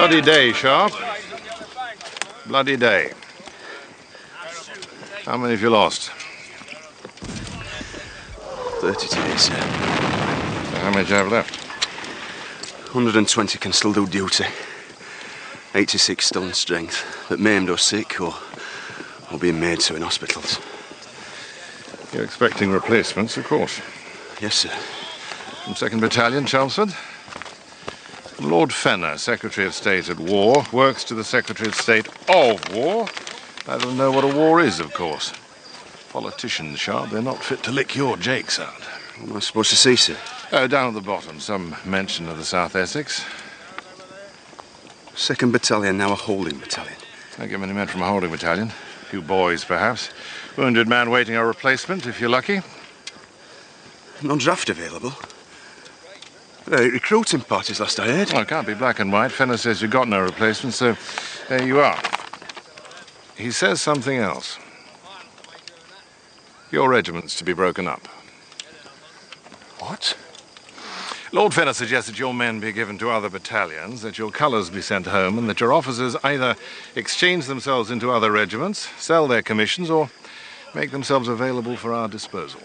Bloody day, Sharpe. Bloody day. How many have you lost? 30 today, sir. So how many do you have left? 120 can still do duty. 86 still in strength, but maimed or sick or being made to in hospitals. You're expecting replacements, of course. Yes, sir. From 2nd Battalion, Chelmsford. Lord Fenner, Secretary of State at War, works to the Secretary of State of War. I don't know what a war is, of course. Politicians, Sharpe, they're not fit to lick your jakes out. What am I supposed to see, sir? Oh, down at the bottom, some mention of the South Essex. 2nd Battalion, now a holding battalion. I get many men from a holding battalion. A few boys, perhaps. Wounded man waiting a replacement, if you're lucky. No draft available. Recruiting parties, last I heard. Well, it can't be black and white. Fenner says you got no replacement, so there you are. He says something else. Your regiment's to be broken up. What? Lord Fenner suggests that your men be given to other battalions, that your colours be sent home, and that your officers either exchange themselves into other regiments, sell their commissions, or make themselves available for our disposal.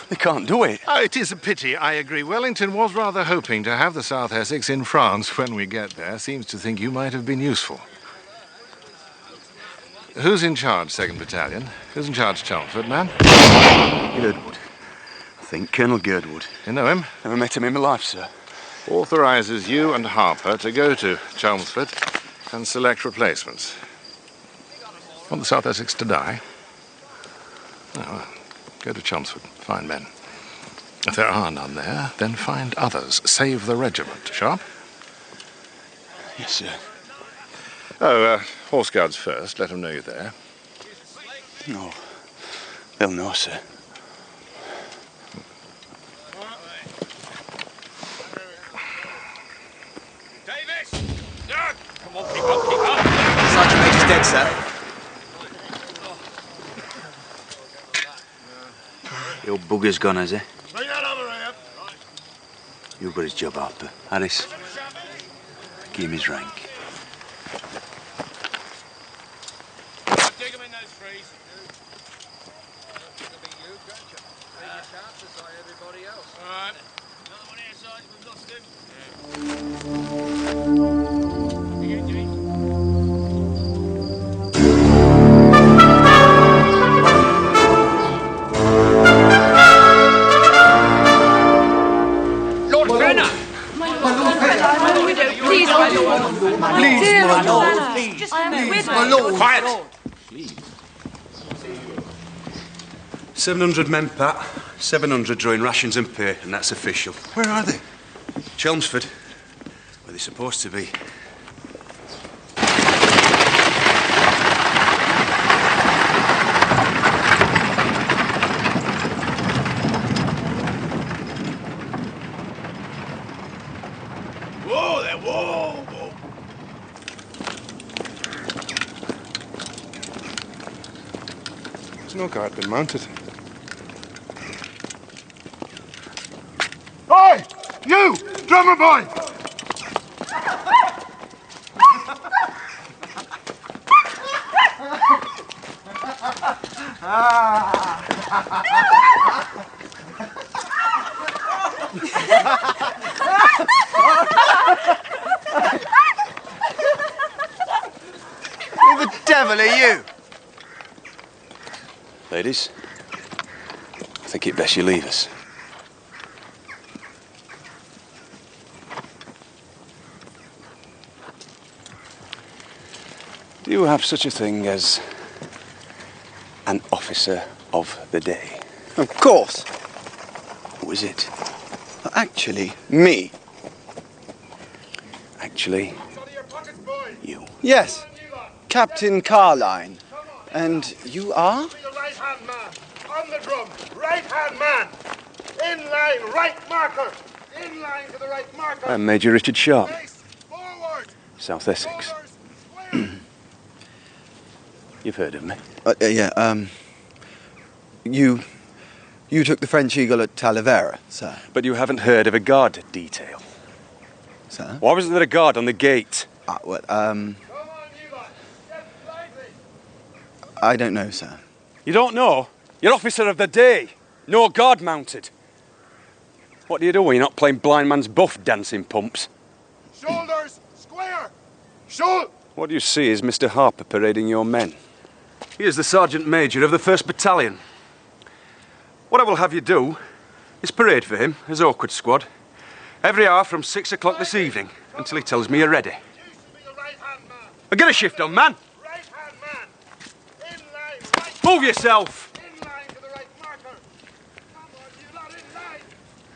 They can't do it. Oh, it is a pity, I agree. Wellington was rather hoping to have the South Essex in France when we get there. Seems to think you might have been useful. Who's in charge, 2nd Battalion? Who's in charge, Chelmsford, man? Girdwood. I think Colonel Girdwood. You know him? Never met him in my life, sir. Authorises you and Harper to go to Chelmsford and select replacements. Want the South Essex to die? Oh, well, go to Chelmsford. Find men. If there are none there, then find others. Save the regiment. Sharpe? Yes, sir. Oh, Horse Guards first. Let them know you're there. No. They'll know, sir. Come on, keep up. Sergeant Major's dead, sir. Your bugger's gone, has he? Bring that other up. You've got his job, Harper. Harris, give him his rank. Dig him in those trees. All right. Another one here, Sergeant. We've lost him. Please, my lord. Please, my lord. Please, My lord. Quiet. 700 men, Pat. 700 drawing rations and pay, and that's official. Where are they? Chelmsford, where they're supposed to be. Whoa there, whoa. There's no guard been mounted. Hey, you, drummer boy. Who the devil are you? Ladies, I think it best you leave us. Do you have such a thing as an officer of the day? Of course. Who is it? Actually, me. Actually, you. Yes. Captain Carline. And you are? The right-hand man, on the drum, right-hand man. In line, right marker. In line to the right marker. I'm Major Richard Sharpe, Face forward. South Essex. Shoulders square. You've heard of me. Yeah, You took the French Eagle at Talavera, sir. But you haven't heard of a guard detail. Sir? Why wasn't there a guard on the gate? I don't know, sir. You don't know? You're officer of the day. No guard mounted. What do you do when you're not playing blind man's buff, dancing pumps? Shoulders square. Shoulder. What do you see is Mr. Harper parading your men. He is the Sergeant Major of the 1st Battalion. What I will have you do is parade for him as awkward squad every hour from 6 o'clock this evening until he tells me you're ready. Now get a shift on, man. Right-hand man. In line, right. Move yourself. In line to the right marker. Come on, you lot, in line.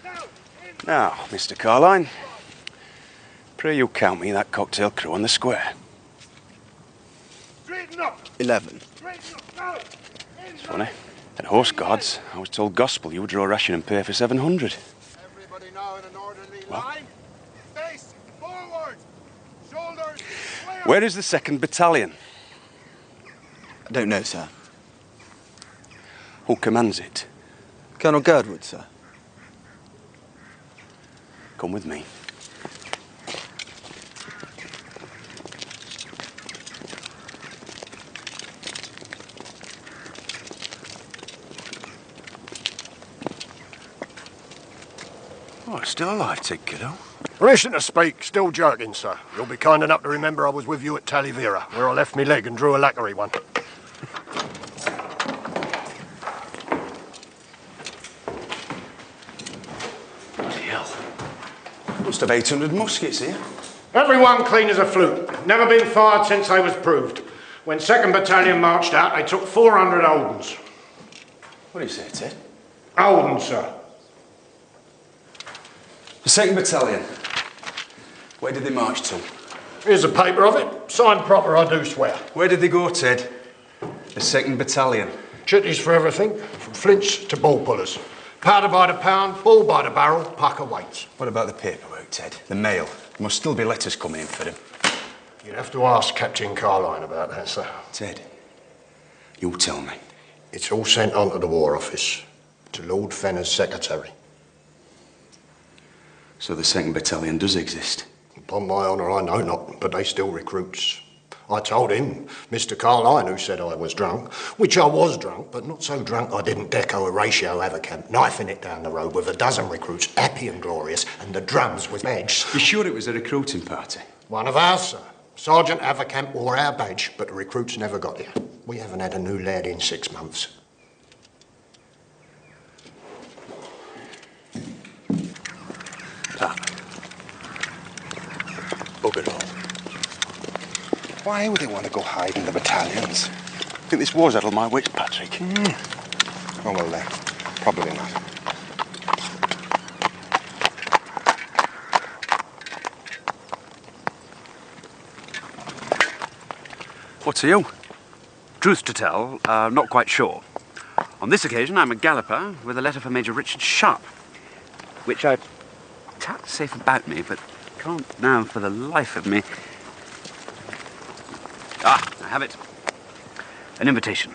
Now, in Now, Mr. Carline, pray you count me that cocktail crew on the square. straighten up. 11. Straighten up. Now. In Funny. line. At Horse Guards, I was told gospel you would draw ration and pay for 700. Everybody now in an orderly line. Face forward. Shoulders square. Where is the 2nd Battalion? I don't know, sir. Who commands it? Colonel Girdwood, sir. Come with me. Oh, still alive, Tig Kiddo. Permission to speak, still jerking, sir. You'll be kind enough to remember I was with you at Talavera, where I left me leg and drew a lacquery one. Bloody hell. Must have 800 muskets here. Everyone clean as a flute. Never been fired since I was proved. When 2nd Battalion marched out, they took 400 Oldens. What do you say, Ted? Oldens, sir. The 2nd Battalion. Where did they march to? Here's a paper of it. Signed proper, I do swear. Where did they go, Ted? The 2nd Battalion. Chitties for everything, from flints to ball pullers. Powder by the pound, ball by the barrel, pucker weights. What about the paperwork, Ted? The mail? There must still be letters coming in for them. You'd have to ask Captain Carline about that, sir. Ted, you tell me. It's all sent on to the War Office, to Lord Fenner's secretary. So the 2nd Battalion does exist? Upon my honour, I know not, but they still recruits. I told him, Mr. Carline, who said I was drunk, which I was drunk, but not so drunk I didn't deco a ratio Avercamp, knifing it down the road with a dozen recruits, happy and glorious, and the drums with badge. You sure it was a recruiting party? One of ours, sir. Sergeant Avercamp wore our badge, but the recruits never got here. We haven't had a new lad in 6 months. Bugger all. Why would they want to go hide in the battalions? I think this war's addled my wits, Patrick. Oh, well, probably not. What are you? Truth to tell, not quite sure. On this occasion, I'm a galloper with a letter for Major Richard Sharpe, which I tucked safe about me, but can't now for the life of me. Ah, I have it. An invitation.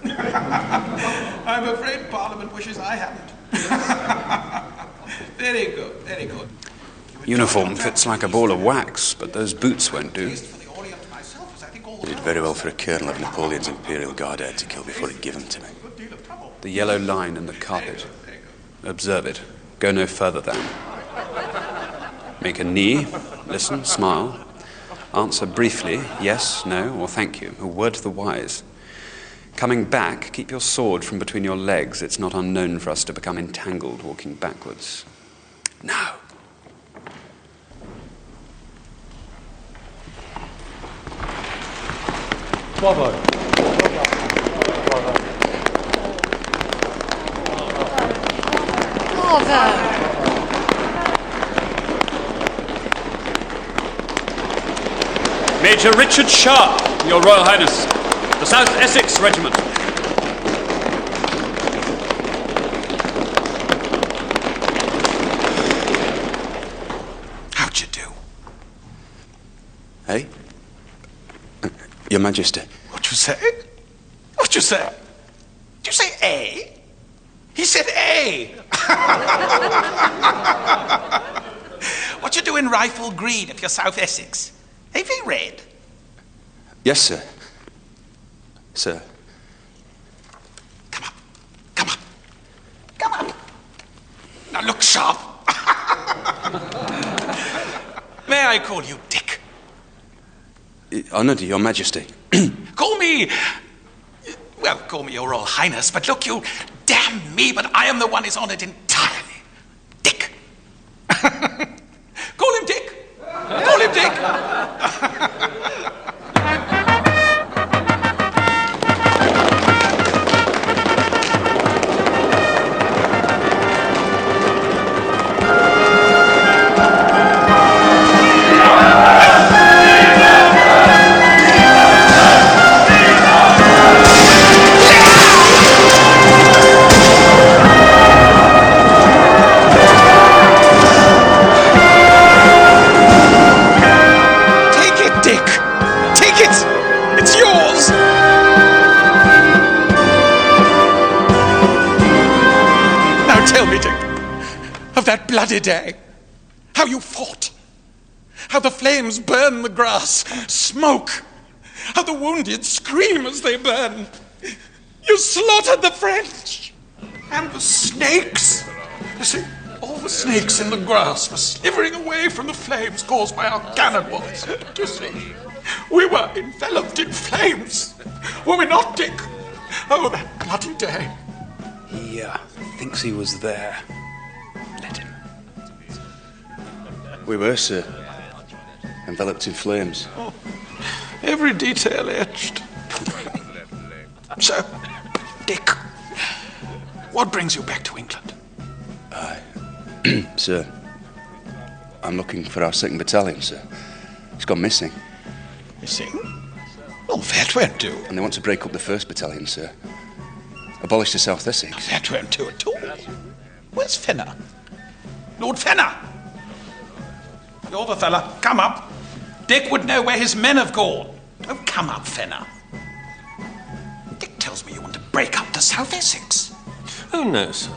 I'm afraid Parliament wishes I hadn't. Very good, very good. Uniform fits like a ball of wax, but those boots won't do. He did very well for a colonel of Napoleon's Imperial Guard I had to kill before he'd give them to me. The yellow line in the carpet. Observe it. Go no further than. Make a knee. Listen, smile. Answer briefly, yes, no, or thank you. A word to the wise. Coming back, keep your sword from between your legs. It's not unknown for us to become entangled walking backwards. Now. Bravo. Major Richard Sharpe, Your Royal Highness. The South Essex Regiment. How'd you do? Hey? Your Majesty. What'd you say? What'd you say? Did you say A? He said A! twin rifle green of your South Essex. Have you read? Yes, sir. Sir. Come up. Come up. Come up. Now look sharp. May I call you Dick? Honoured, Your Majesty. Call me... Well, call me Your Royal Highness, but look, you... Damn me, but I am the one who's honoured entirely. Dick. Call him Dick. Call him Dick. That bloody day, how you fought, how the flames burn the grass, smoke, how the wounded scream as they burn. You slaughtered the French and the snakes. You see, all the snakes in the grass were slithering away from the flames caused by our cannon balls. You see, we were enveloped in flames, were we not, Dick? Oh, that bloody day. He thinks he was there. We were, sir. Enveloped in flames. Oh, every detail etched. So, Dick, what brings you back to England? Sir, I'm looking for our 2nd Battalion, sir. It's gone missing. Missing? Well, that won't do. And they want to break up the 1st Battalion, sir. Abolish the South Essex. Now, that won't do at all. Where's Fenner? Lord Fenner! You're the fella. Come up. Dick would know where his men have gone. Oh, come up, Fenner. Dick tells me you want to break up the South Essex. Oh, no, sir.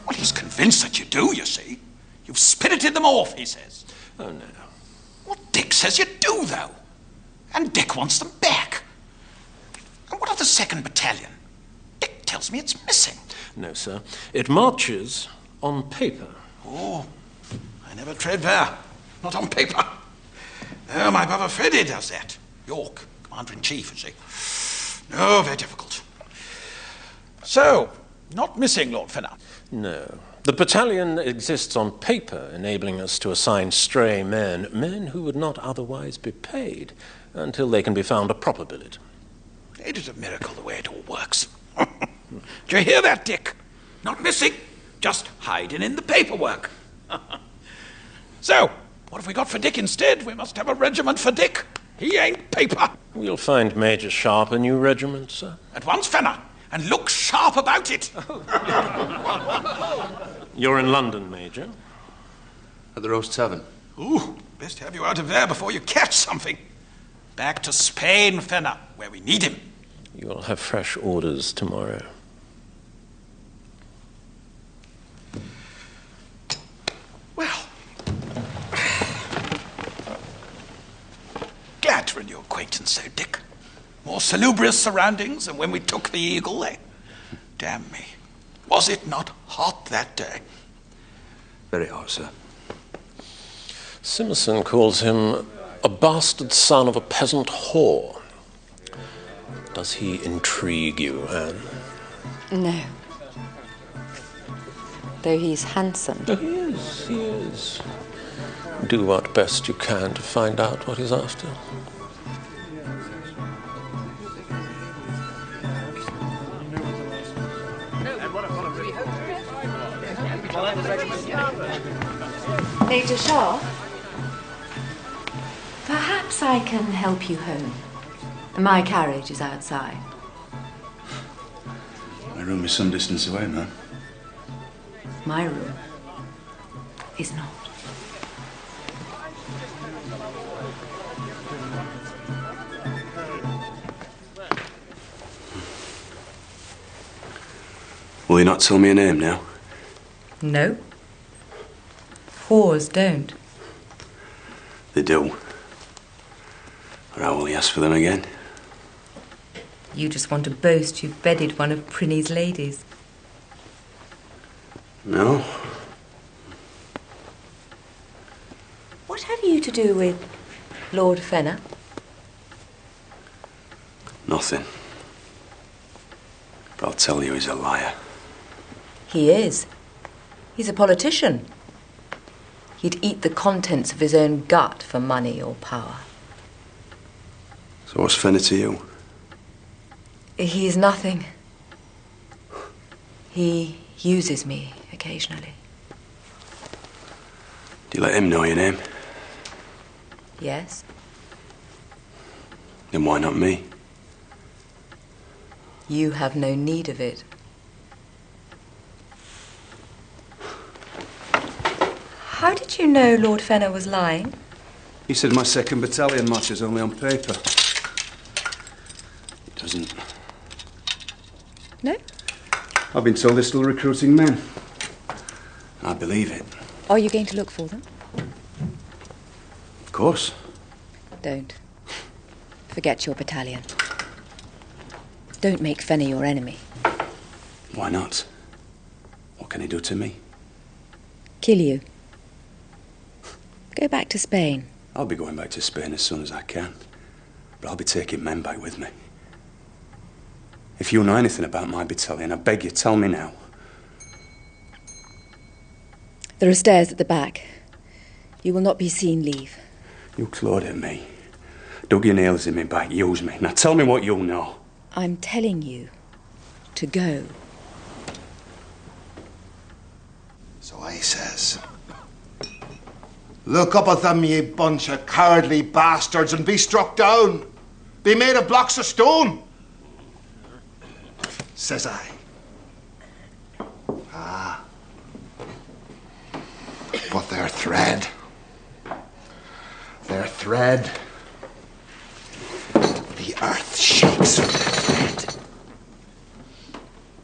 Well, he's convinced that you do, you see. You've spirited them off, he says. Oh, no. Well, Dick says you do, though. And Dick wants them back. And what of the 2nd Battalion? Dick tells me it's missing. No, sir. It marches on paper. Oh, I never tread there. Not on paper. Oh, my brother Freddie does that. York, Commander-in-Chief, you see. Oh, very difficult. So, not missing, Lord Fenner? No. The battalion exists on paper, enabling us to assign stray men who would not otherwise be paid, until they can be found a proper billet. It is a miracle the way it all works. Do you hear that, Dick? Not missing, just hiding in the paperwork. So, what have we got for Dick instead? We must have a regiment for Dick. He ain't paper. We'll find Major Sharpe a new regiment, sir. At once, Fenner, and look sharp about it. You're in London, Major? At the Rose Tavern. Ooh, best have you out of there before you catch something. Back to Spain, Fenner, where we need him. You'll have fresh orders tomorrow. Well, glad to renew acquaintance, so Dick. More salubrious surroundings than when we took the Eagle, eh? Damn me. Was it not hot that day? Very hot, sir. Simmerson calls him a bastard son of a peasant whore. Does he intrigue you, Anne? No. Though he's handsome. Oh, he is. Do what best you can to find out what he's after. Major Sharpe? Perhaps I can help you home. My carriage is outside. My room is some distance away, ma'am. My room is not. Will you not tell me a name now? No. Whores don't. They do. Or how will he ask for them again? You just want to boast you've bedded one of Prinny's ladies. No. What have you to do with Lord Fenner? Nothing. But I'll tell you he's a liar. He is. He's a politician. He'd eat the contents of his own gut for money or power. So what's Fenner to you? He is nothing. He uses me occasionally. Do you let him know your name? Yes. Then why not me? You have no need of it. How did you know Lord Fenner was lying? He said my 2nd battalion matches only on paper. It doesn't. No? I've been told they're still recruiting men. I believe it. Are you going to look for them? Of course. Don't. Forget your battalion. Don't make Fenner your enemy. Why not? What can he do to me? Kill you. Go back to Spain. I'll be going back to Spain as soon as I can. But I'll be taking men back with me. If you know anything about my battalion, I beg you, tell me now. There are stairs at the back. You will not be seen leave. You clawed at me. Dug your nails in me back, used me. Now tell me what you know. I'm telling you to go. So I says, look up at them, ye bunch of cowardly bastards, and be struck down. Be made of blocks of stone. Says I. Ah. But their thread. The earth shakes with their thread.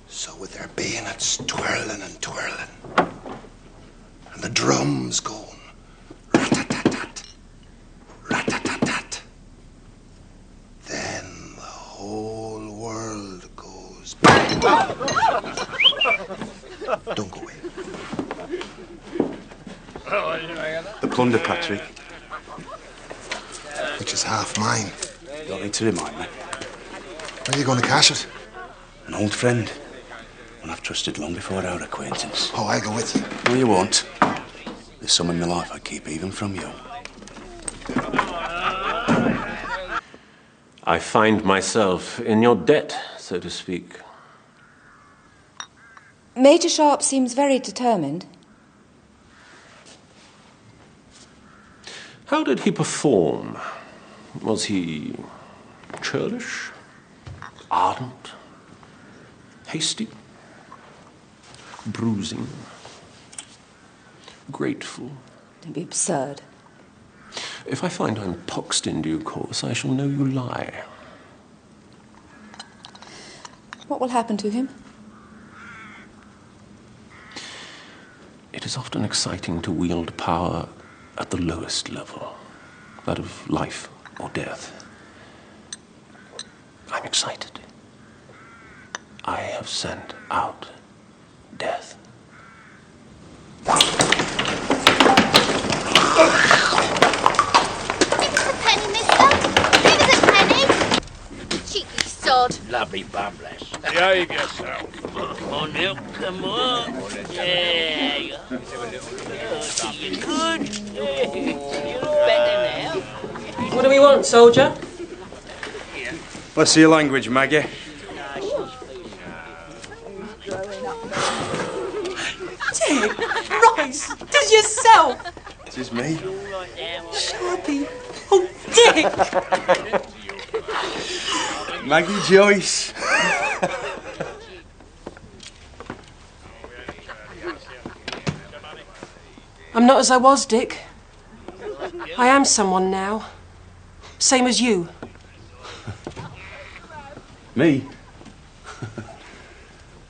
So with their bayonets twirling and twirling, and the drums going rat-tat-tat-tat, rat-tat-tat-tat, then the whole world goes bang. Don't go in. The plunder, Patrick. Which is half mine. You don't need to remind me. Where are you going to cash it? An old friend. One I've trusted long before our acquaintance. Oh, I'll go with you. No, you won't. There's some in my life I'd keep even from you. I find myself in your debt, so to speak. Major Sharpe seems very determined. How did he perform? Was he churlish, ardent, hasty, bruising, grateful? Don't be absurd. If I find I'm poxed in due course, I shall know you lie. What will happen to him? It is often exciting to wield power at the lowest level, that of life or death. I'm excited. I have sent out death. Give us a penny, mister. Give us a penny. Cheeky sod. Lovely bumblers. Behave yourself. Come on now, come on. Yeah, you you're good. You look better now. What do we want, soldier? Let's see your language, Maggie. Dick, Rice, tis yourself. It is me. Sharpie. Oh, Dick. Maggie Joyce. I'm not as I was, Dick. I am someone now. Same as you. Me?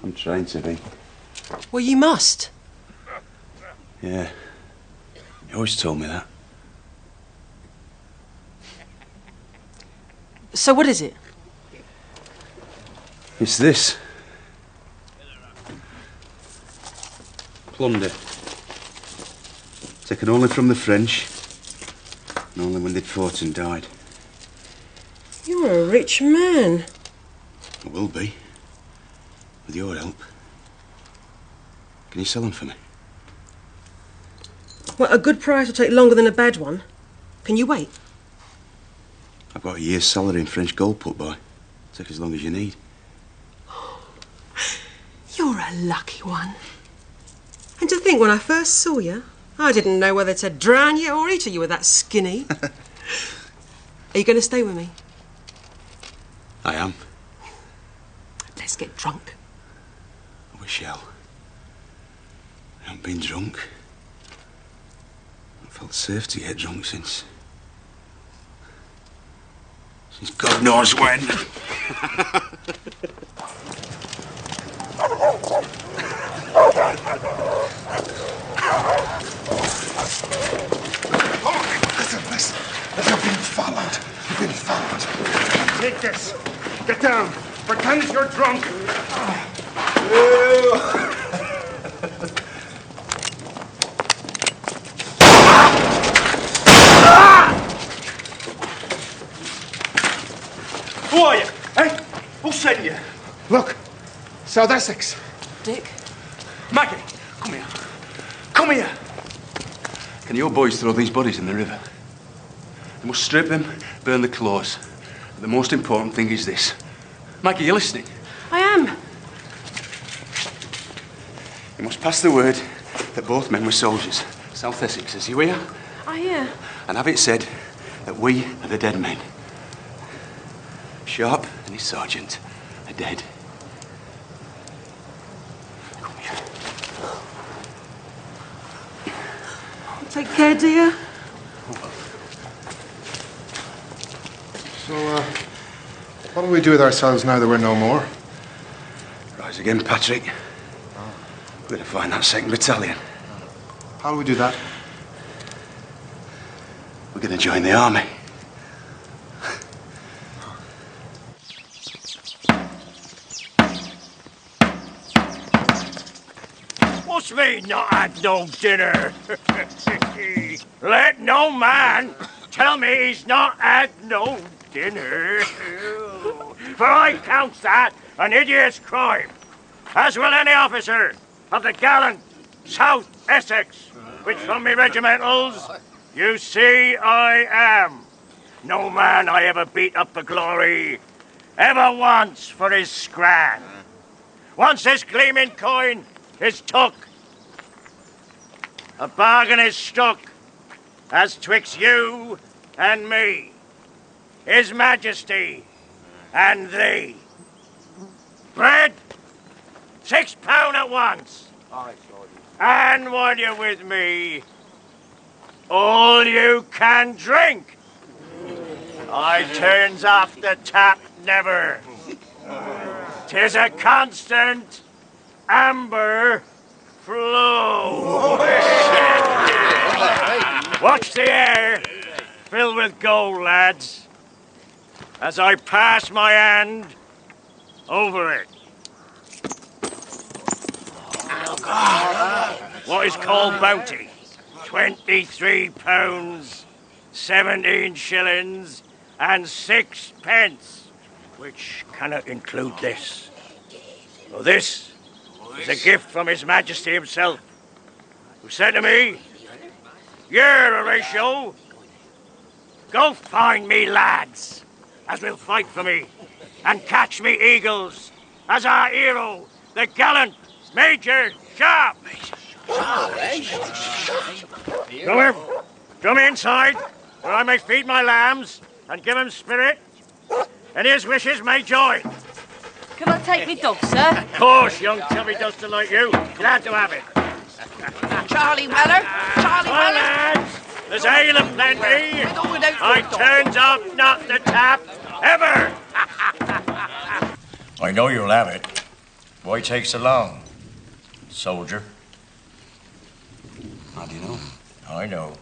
I'm trying to be. Well, you must. Yeah. You always told me that. So what is it? It's this. Plunder. Taken only from the French, and only when they'd fought and died. You're a rich man. I will be. With your help. Can you sell them for me? Well, a good price will take longer than a bad one. Can you wait? I've got a year's salary in French gold put by. Take as long as you need. You're a lucky one. And to think, when I first saw you, I didn't know whether to drown you or eat you were that skinny. Are you going to stay with me? I am. Let's get drunk. We shall. I haven't been drunk. I felt safe to get drunk since God knows when. Listen. You're being followed. You've been followed. Take this. Get down. Pretend you're drunk. Who are you? Eh? Who sent you? Look. South Essex. Dick? Maggie, come here. Come here. Can your boys throw these bodies in the river? They must strip them, burn the clothes. But the most important thing is this. Maggie, you listening? I am. You must pass the word that both men were soldiers. South Essex, is you hear? I hear. And have it said that we are the dead men. Sharpe and his sergeant are dead. Come here. Take care, dear. So, what do we do with ourselves now that we're no more? Rise again, Patrick. We're going to find that 2nd Battalion. How do we do that? We're going to join the army. What's me not had no dinner? Let no man tell me he's not had no dinner. For I count that an idiot's crime, as will any officer of the gallant South Essex, which from me regimentals you see I am. No man I ever beat up the glory, ever once for his scran. Once this gleaming coin is took, a bargain is struck, as twixt you and me, His Majesty and thee. Bread, £6 at once. And while you're with me, all you can drink. I turns off the tap never. 'Tis a constant amber flow. Watch the air fill with gold, lads, as I pass my hand over it. What is called bounty? £23, 17 shillings, and 6 pence, which cannot include this. For this is a gift from His Majesty himself, who said to me, "You're Horatio. Go find me lads, as will fight for me, and catch me eagles, as our hero, the gallant Major Sharpe." Come inside, where I may feed my lambs and give them spirit, and his wishes may join. Can I take me dog, sir? Of course, young chubby duster like you. Glad to have it. Charlie Weller? Charlie Well, Weller? lads, there's ale and plenty. I turns off not the tap, ever. I know you'll have it. Why take so long, soldier? How do you know? I know.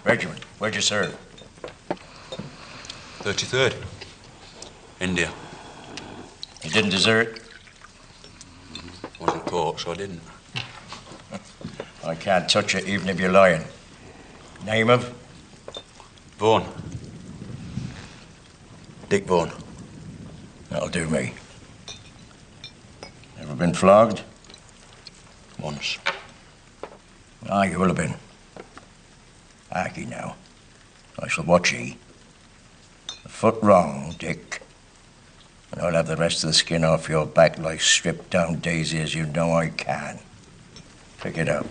Regiment, where'd you serve? 33rd. India. You didn't desert? Wasn't caught, so I didn't. I can't touch it even if you're lying. Name of? Vaughan. Dick Vaughan. That'll do me. Ever been flogged? Once. Ah, you will have been. Harky now. I shall watch ye. A foot wrong, Dick. And I'll have the rest of the skin off your back like stripped down daisy as you know I can. Pick it up.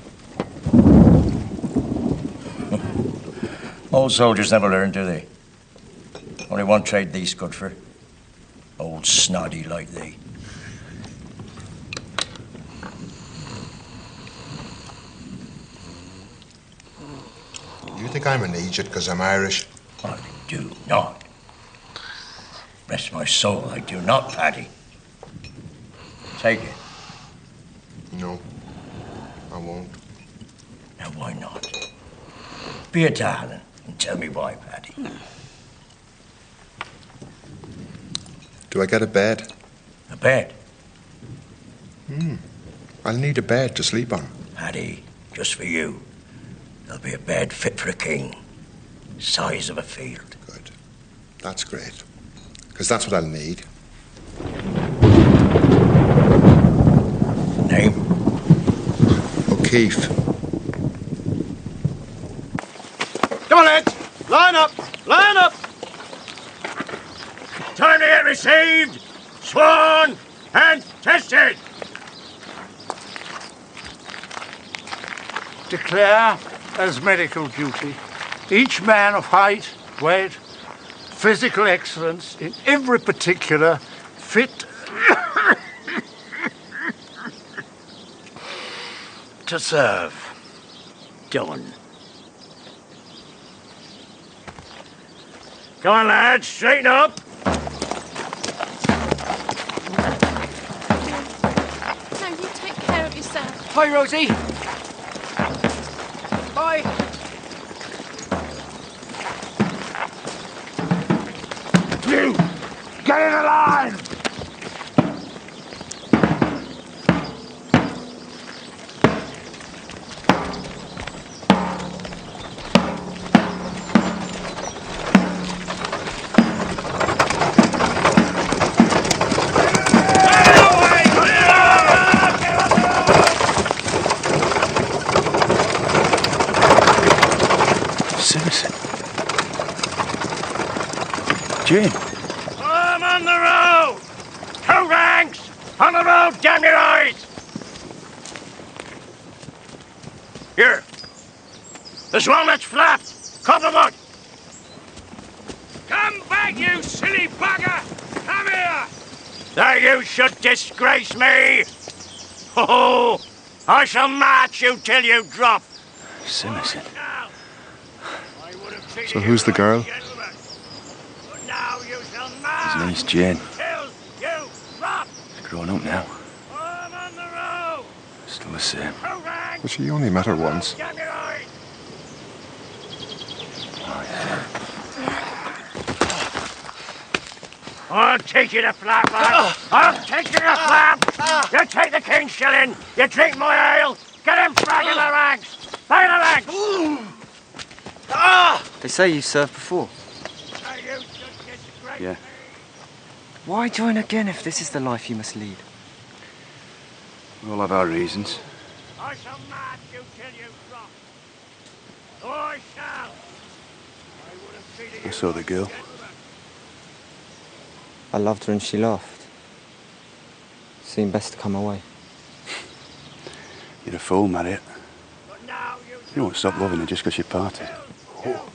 Old soldiers never learn, do they? Only one trade thee's good for. Old snoddy like thee. You think I'm an idiot because I'm Irish? I do not. Bless my soul, I do not, Paddy. Take it. No, I won't. Now, why not? Be a darling and tell me why, Paddy. Do I get a bed? A bed? I'll need a bed to sleep on. Paddy, just for you. There'll be a bed fit for a king. Size of a field. Good. That's great. Because that's what I'll need. Name? O'Keefe. Come on, lads. Line up. Line up. Time to get received, sworn, and tested. Declare as medical duty each man of height, weight, physical excellence in every particular fit to serve. Done. Come on, lads, straighten up. No, you take care of yourself. Bye, Rosie. Bye. You, get in the line. Jane. I'm on the road! 2 ranks! On the road, damn your eyes! Here. There's one that's flapped. Copperwood! Come back, you silly bugger! Come here! That you should disgrace me! Oh, I shall march you till you drop. Simerson. So who's the girl? His name's Jane. She's grown up now. Still the same. But she only met her once. I'll take you to flat, lad. I'll take you to flat. You take the king's shilling. You drink my ale. Get him frag in the ranks. By the ranks. They say you served before. Yeah. Why join again if this is the life you must lead? We all have our reasons. I shall march you till you drop. Oh, I shall. I saw the girl. I loved her and she laughed. Seemed best to come away. You're a fool, Marriott. You won't stop loving her just because you parted. Oh,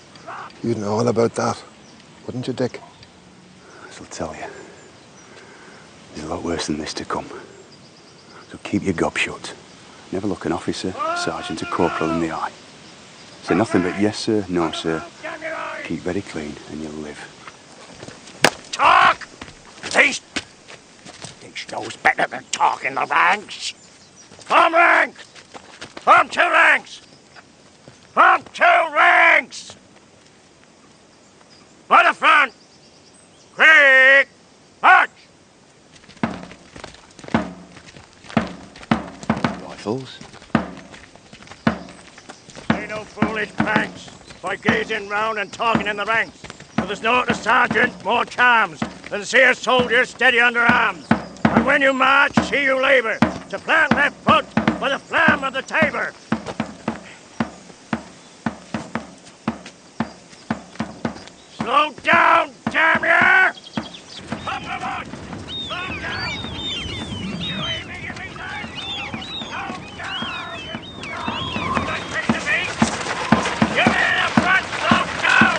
you'd know all about that, wouldn't you, Dick? I'll tell you. There's a lot worse than this to come. So keep your gob shut. Never look an officer, sergeant or corporal in the eye. Say nothing but yes, sir, no, sir. Keep very clean and you'll live. Talk! These knows better than talk in the ranks. Form rank! Form 2 ranks! Form 2 ranks! By the front! fools. Say no foolish pranks by gazing round and talking in the ranks. For there's no other sergeant more charms than to see a soldier steady under arms. And when you march, see you labour to plant left foot by the flam of the tabor. Slow down, damn you! Slow down! You ain't making me that! Slow down, you dog! Don't take the beat! Give me the front, slow down!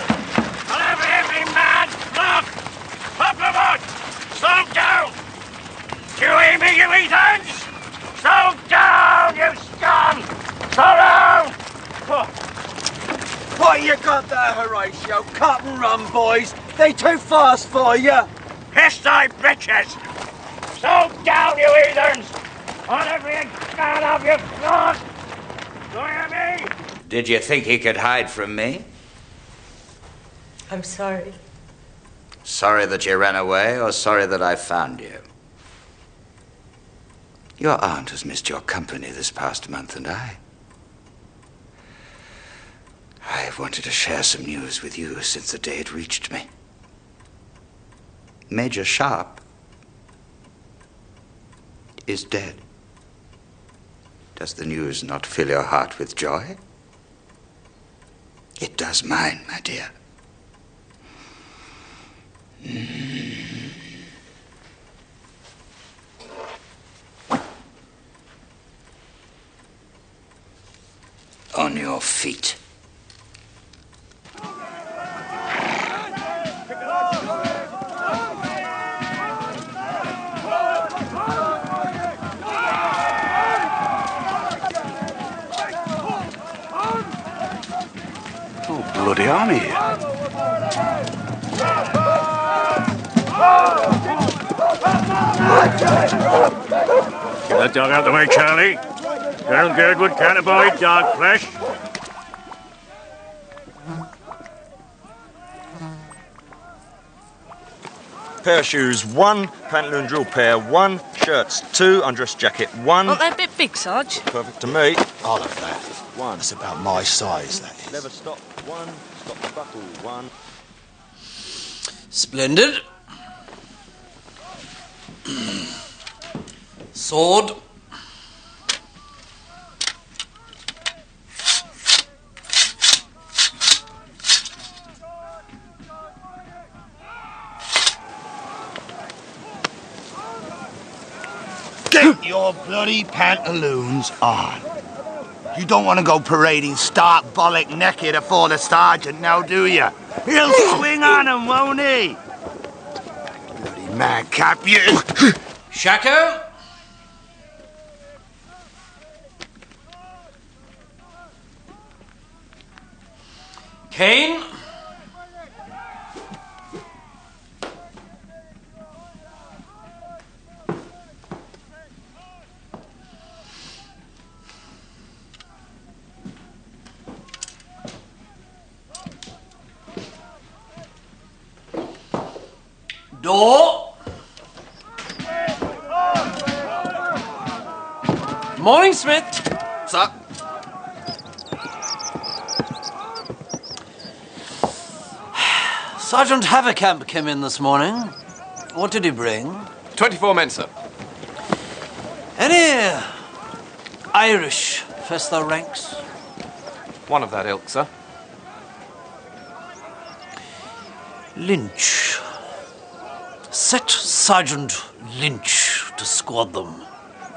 I'll have every man block! Up about! Slow down! You ain't making me that! Slow down, you scum! Slow down! What you got there, Horatio? Cut and run, boys. They too fast for you. Piss thy britches! Slow down, you heathens! On every account of your flock! Do you hear me? Did you think he could hide from me? I'm sorry. Sorry that you ran away, or sorry that I found you? Your aunt has missed your company this past month, and I've wanted to share some news with you since the day it reached me. Major Sharpe is dead. Does the news not fill your heart with joy? It does mine, my dear. On your feet. Bloody army here. Get that dog out of the way, Charlie. Colonel Girdwood can't avoid dog flesh. Pair of shoes, 1, pantaloon drill pair, 1, shirts, 2, undress jacket, 1. Aren't they a bit big, Sarge? Perfect to me. I'll have that. 1. That's about my size, that is. Leather stop, 1, stop the buckle, 1. Splendid. Sword. Get your bloody pantaloons on. You don't want to go parading stark bollock naked afore the sergeant now, do you? He'll swing on him, won't he? Bloody madcap, you. Shako. Kane. Door. Morning, Smith. Sir. Sergeant Haverkamp came in this morning. What did he bring? 24 men, sir. Any Irish first their ranks? One of that ilk, sir. Lynch. Set Sergeant Lynch to squad them.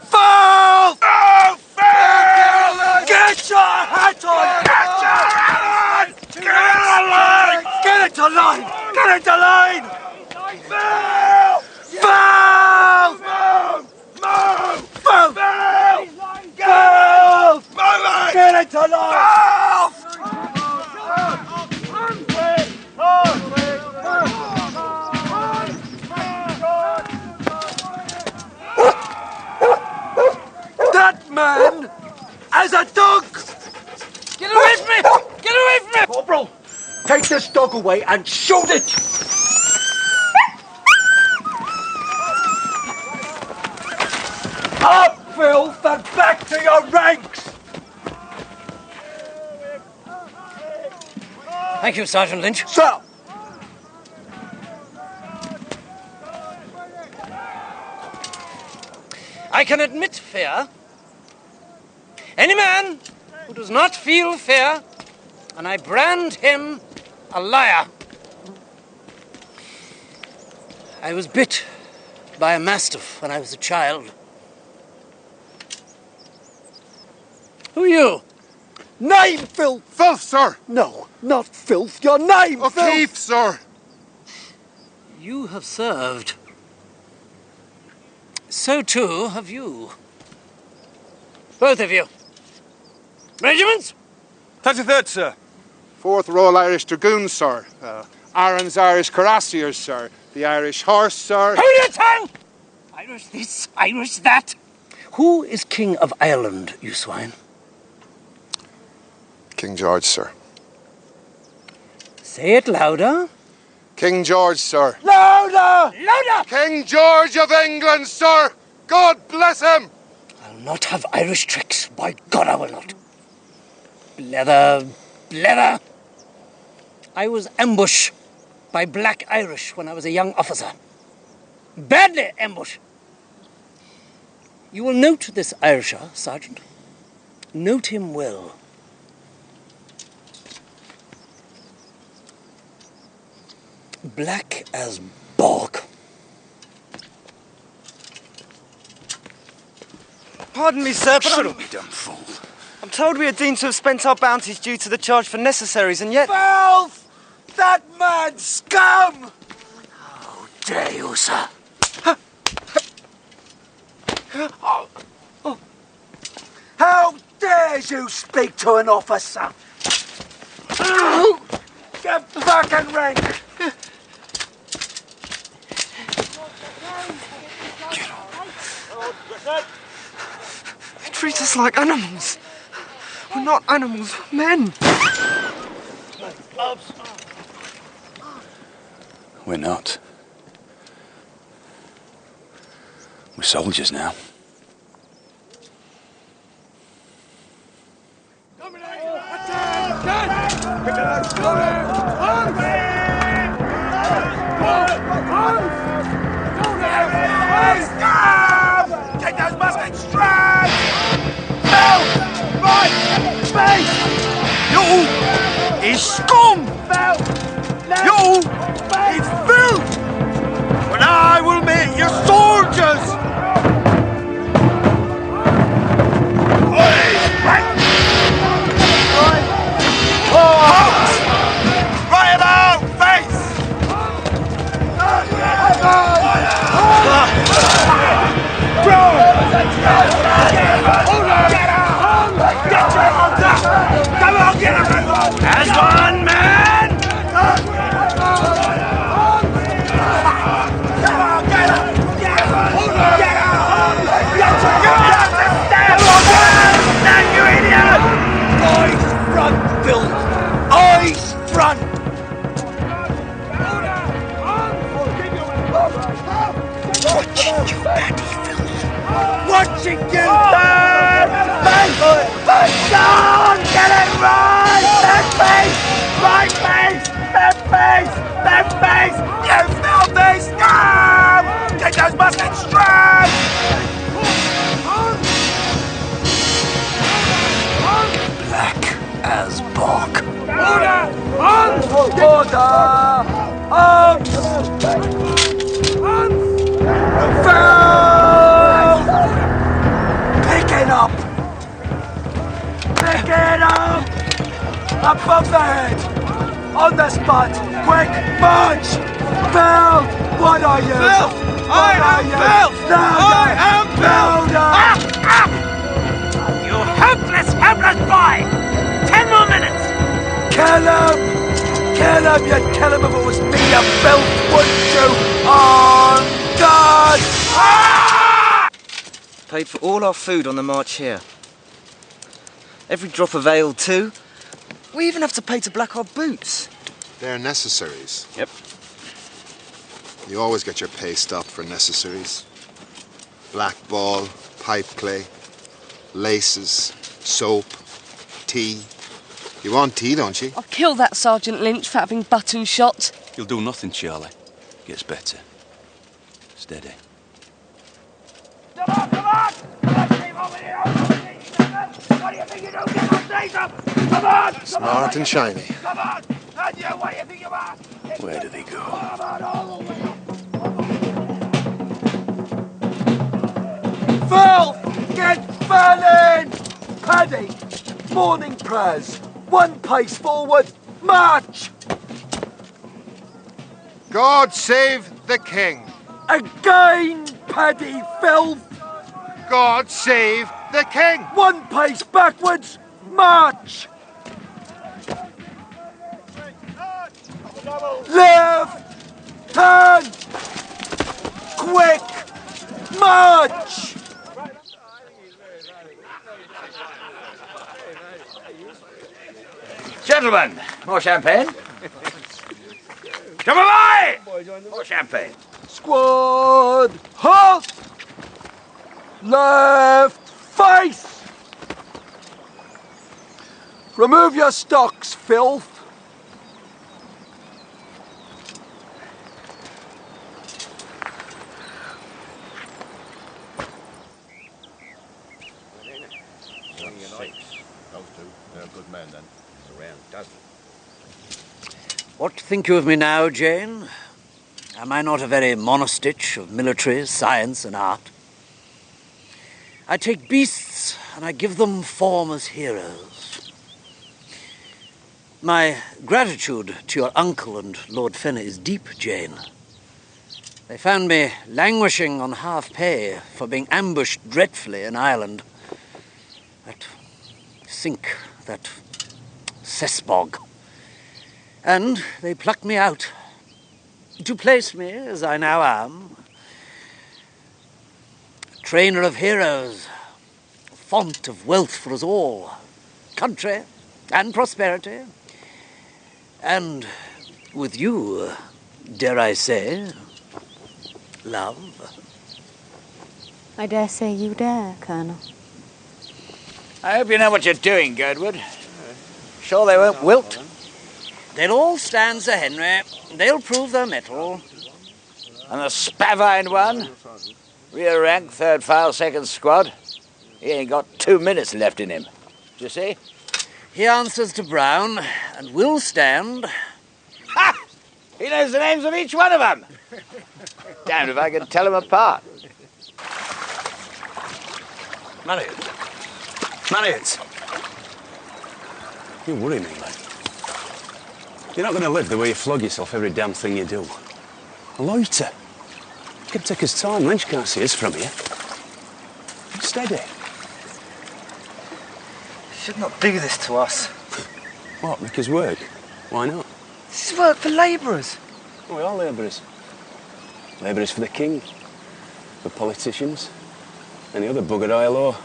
Foul! Oh, foul! Get your hat on! Get your hat on! Get it to line! Get it to line! Get it to line! Foul! Foul! Move! Foul! Foul! Foul! Get it to line! That man as a dog! Get away from me! Get away from me! Corporal, take this dog away and shoot it! Up filth, and back to your ranks! Thank you, Sergeant Lynch. Sir! I can admit fear. Any man who does not feel fear, and I brand him a liar. I was bit by a mastiff when I was a child. Who are you? Name, Filth! Filth, sir! No, not Filth. Your name, Filth! O'Keefe, sir! You have served. So too have you. Both of you. Regiments? 33rd, sir. 4th Royal Irish Dragoons, sir. Aaron's Irish Cuirassiers, sir. The Irish Horse, sir. Hold your tongue! Irish this, Irish that. Who is King of Ireland, you swine? King George, sir. Say it louder. King George, sir. Louder! Louder! King George of England, sir! God bless him! I'll not have Irish tricks. By God, I will not. Blether, blether. I was ambushed by Black Irish when I was a young officer. Badly ambushed. You will note this Irisher, Sergeant. Note him well. Black as bog. Pardon me, sir, but Shut up, you dumb fool. I'm told we are deemed to have spent our bounties due to the charge for necessaries, and yet... Filth! That man's scum! How dare you, sir? How dare you speak to an officer? Get back and rank! They treat us like animals. We're not animals, we're men. We're not. We're soldiers now. Take those muskets straight! Fell! Right! Face! You is scum! Fell! You is filth! When I will make you soldiers! Right about face! As one man! You idiot! Eyes front, Bill! Eyes front! Watching you, Paddy Phil. Watching you, man! Down! Get it right! That face! Right face! That face! That face! You filthy scum! Get those muskets straight! Black as bog. Order! Arms! Order! Arms! Foul! Pick it up! Pick it up! Above the head! On the spot! Quick march! Foul! What are you? Filth! I am filth! I am filth! You helpless, helpless boy! 10 more minutes! Kill him! Kill him! You'd kill him if it was me, you filth, wouldn't you? On God! Paid for all our food on the march here. Every drop of ale, too. We even have to pay to black our boots. They're necessaries. Yep. You always get your pay stopped for necessaries. Black ball, pipe clay, laces, soap, tea. You want tea, don't you? I'll kill that Sergeant Lynch for having button shot. You'll do nothing, Charlie. Gets better. Steady. Come on! Come on, Steve, over here! What do you think you're doing? Get on, Caesar! Come on! Smart and shiny. Come on! And you, what do you think you are? Where do they go? Come on, all the way! Phil! Get Fallon! Paddy! Morning prayers. One pace forward. March! God save the king. Again, Paddy Filth! God save the king. One pace backwards. March! Left! Turn! Quick! March! Gentlemen, more champagne? Come away! More champagne. Squad! Halt! Left face! Remove your stocks, filth. What think you of me now, Jane? Am I not a very monostich of military, science, and art? I take beasts and I give them form as heroes. My gratitude to your uncle and Lord Fenner is deep, Jane. They found me languishing on half pay for being ambushed dreadfully in Ireland. That sink, that cessbog. And they plucked me out to place me, as I now am, a trainer of heroes, a font of wealth for us all, country and prosperity, and with you, dare I say, love. I dare say you dare, Colonel. I hope you know what you're doing, Girdwood. Sure they won't wilt? They'll all stand, Sir Henry. They'll prove their mettle. And the spavined one? Rear rank, third file, second squad. He ain't got 2 minutes left in him. Do you see? He answers to Brown and will stand. Ha! He knows the names of each one of them. Damned if I can tell them apart. Marriott. Marriott. You worry me, lad. You're not going to live the way you flog yourself every damn thing you do. A loiter. It can take us time. Lynch can't see us from here. Steady. You should not do this to us. What, Ricker's work? Why not? This is work for labourers. Oh, we are labourers. Labourers for the king, for politicians, any other bugger high law,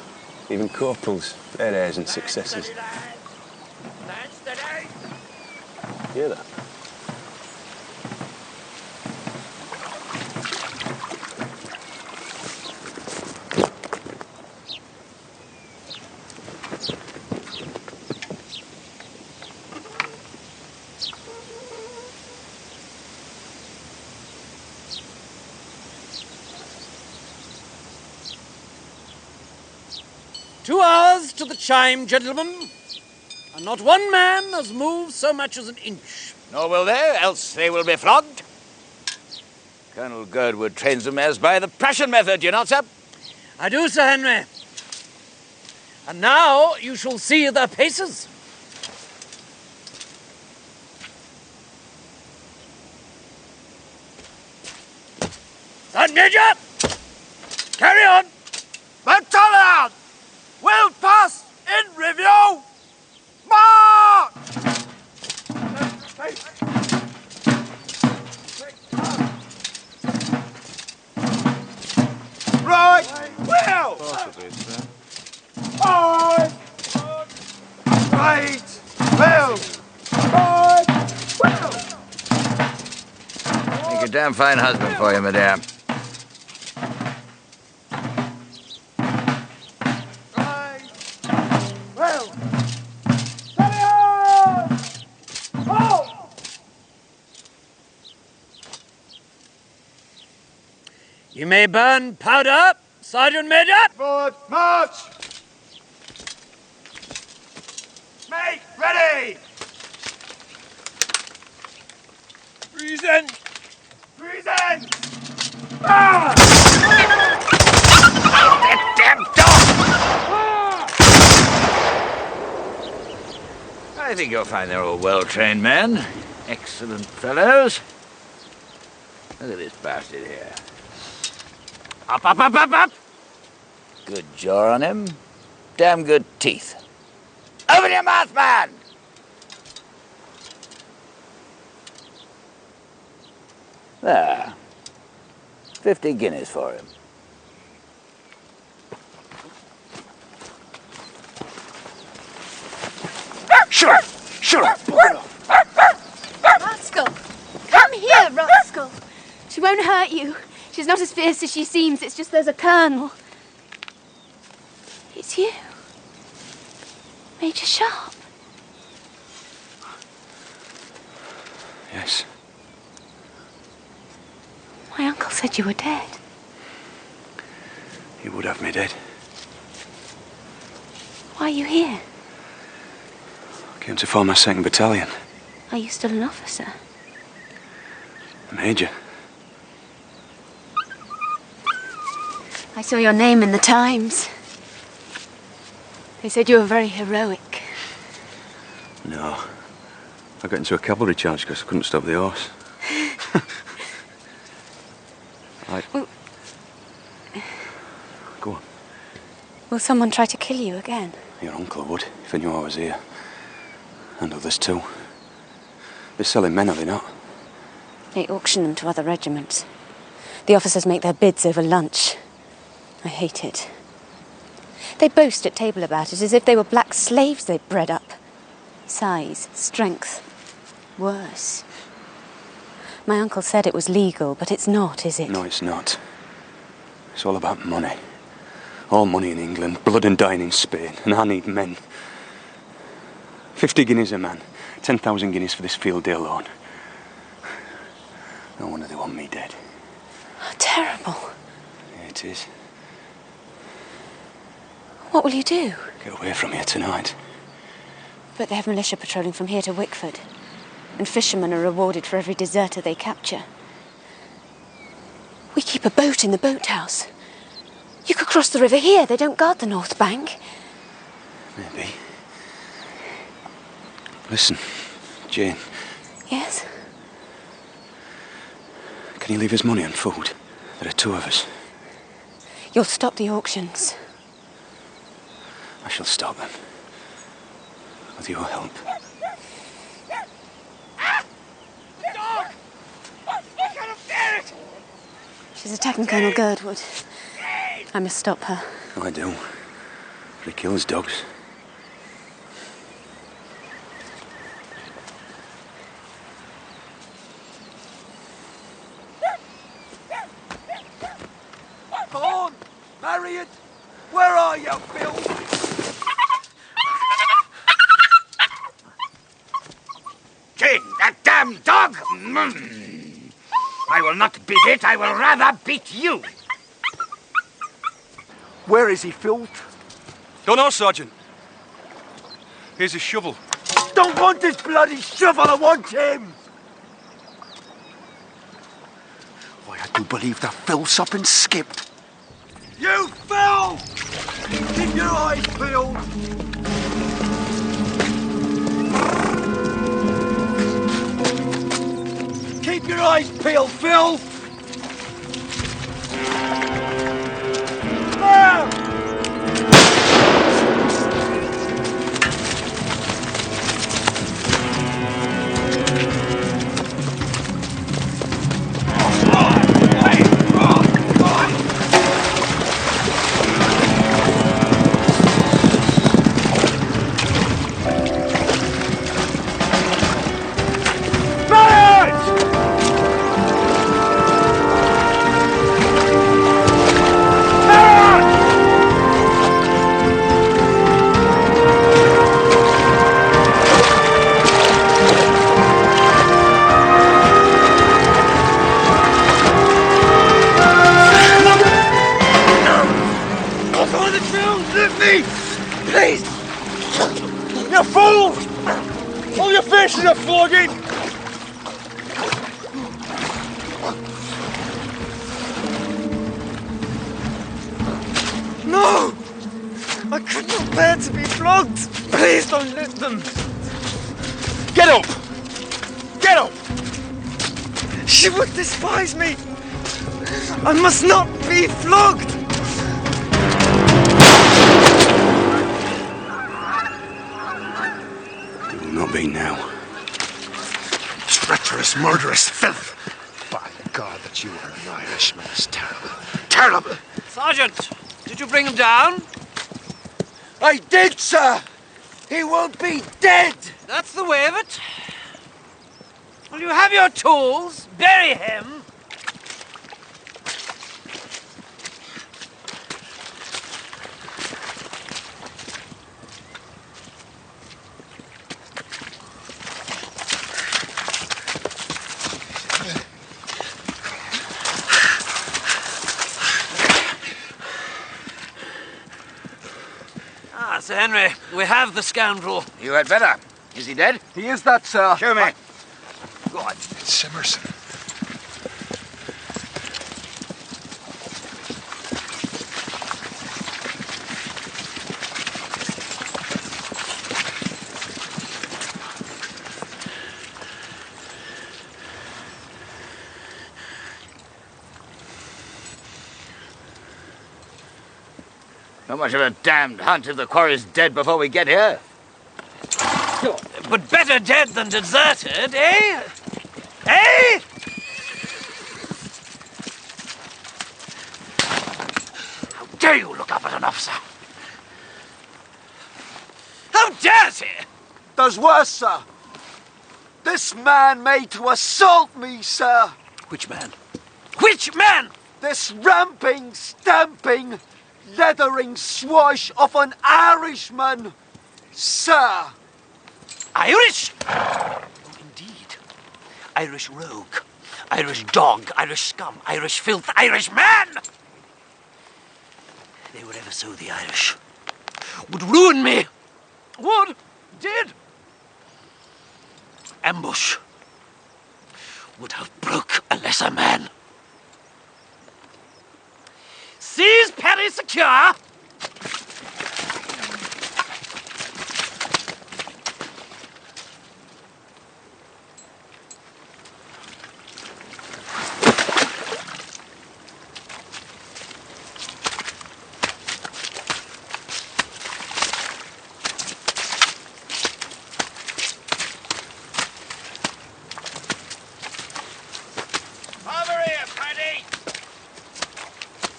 even corporals, their heirs and successors. Hear that? "2 hours to the chime, gentlemen, and not one man has moved so much as an inch." Nor will they, else they will be flogged. Colonel Girdwood trains them as by the Prussian method, do you not, sir? I do, Sir Henry. And now you shall see their paces. Sergeant Major! Carry on! Battalion! Will pass in review! March! Right, Will! Right, Will! Right, Will! Make a damn fine husband for you, madame. You may burn powder up. Sergeant Major. Forward, march! Make ready! Reason. Reason! Ah! That damn dog! I think you'll find they're all well-trained men. Excellent fellows. Look at this bastard here. Up, up, up, up, up! Good jaw on him. Damn good teeth. Open your mouth, man! There. 50 guineas for him. Sure, sure. Rascal! Come here, rascal! She won't hurt you. She's not as fierce as she seems. It's just there's a colonel. It's you. Major Sharpe. Yes. My uncle said you were dead. He would have me dead. Why are you here? I came to form my 2nd battalion. Are you still an officer? Major. I saw your name in the Times. They said you were very heroic. No. I got into a cavalry charge because I couldn't stop the horse. Well, Go on. will someone try to kill you again? Your uncle would, if he knew I was here. And others too. They're selling men, are they not? They auction them to other regiments. The officers make their bids over lunch. I hate it. They boast at table about it as if they were black slaves they'd bred up. Size, strength, worse. My uncle said it was legal, but it's not, is it? No, it's not. It's all about money. All money in England, blood and dying in Spain, and I need men. 50 guineas a man, 10,000 guineas for this field day alone. No wonder they want me dead. Oh, terrible. Yeah, it is. What will you do? Get away from here tonight. But they have militia patrolling from here to Wickford. And fishermen are rewarded for every deserter they capture. We keep a boat in the boathouse. You could cross the river here. They don't guard the north bank. Maybe. Listen, Jane. Yes? Can you leave us money and food? There are 2 of us. You'll stop the auctions. I shall stop them. With your help. She's attacking Colonel Girdwood. I must stop her. I do. But he kills dogs. Come on, Marion! Where are you, Phil? Jane, that damn dog! I will not beat it. I will rather beat you. Where is he, Phil? Don't know, Sergeant. Here's his shovel. Don't want this bloody shovel, I want him! Why, I do believe that Phil's up and skipped. You, Phil! Keep your eyes peeled! Keep your eyes peeled, Phil! There! You fool! All your faces are flogging! No! I could not bear to be flogged! Please don't let them! Get up! Get up! She would despise me! I must not be flogged! It will not be now. Treacherous, murderous filth! By God, that you are an Irishman is terrible. Terrible! Sergeant, did you bring him down? I did, sir! He will be dead! That's the way of it. Will you have your tools? Bury him. Sir Henry, we have the scoundrel. You had better. Is he dead? He is that, sir. Show me. Go on. It's Emerson. Not much of a damned hunt if the quarry's dead before we get here. But better dead than deserted, eh? Eh? How dare you look up at an officer? How dares he? There's worse, sir. This man made to assault me, sir. Which man? Which man? This ramping, stamping, leathering swash of an Irishman, sir. Irish? Oh, indeed. Irish rogue, Irish dog, Irish scum, Irish filth, Irish man! They were ever so the Irish. Would ruin me. Would. Did. Ambush. Would have broke a lesser man. Seize Perry secure.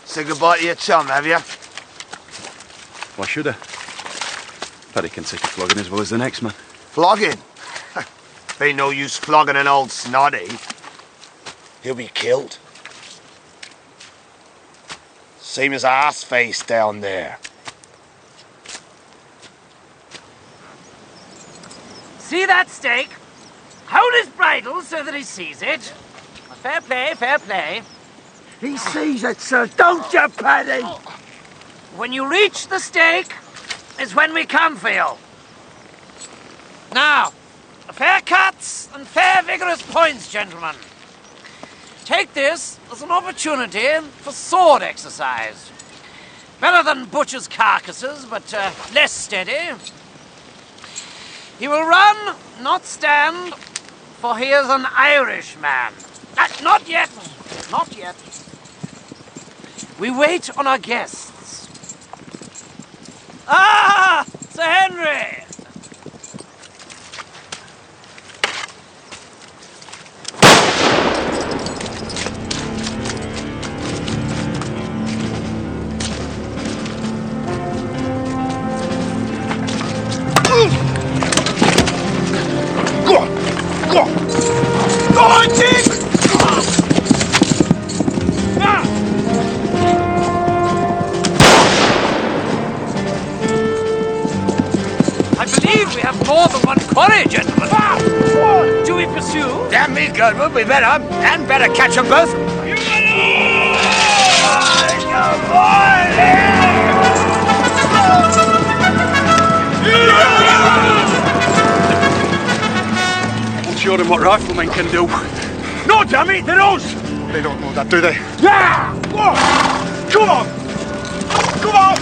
Say goodbye to your chum, have you? Why should I? Paddy can take a flogging as well as the next man. Flogging? Ain't no use flogging an old snotty. He'll be killed. Same as Arseface down there. See that stake? Hold his bridle so that he sees it. Fair play, fair play. He sees it, sir, don't you, Paddy? When you reach the stake is when we come for you. Now, fair cuts and fair vigorous points, gentlemen. Take this as an opportunity for sword exercise. Better than butcher's carcasses, but less steady. He will run, not stand, for he is an Irishman. Not yet, not yet. We wait on our guests. Ah, Sir Henry! Go on! Go on! Go on, Dick! I believe we have more than one quarry, gentlemen. Do we pursue? Damn me, Cornwell, we better, and better catch them both. You showed them what riflemen can do. No, damn it, they're us! They don't know that, do they? Yeah! What? Come on! Come on!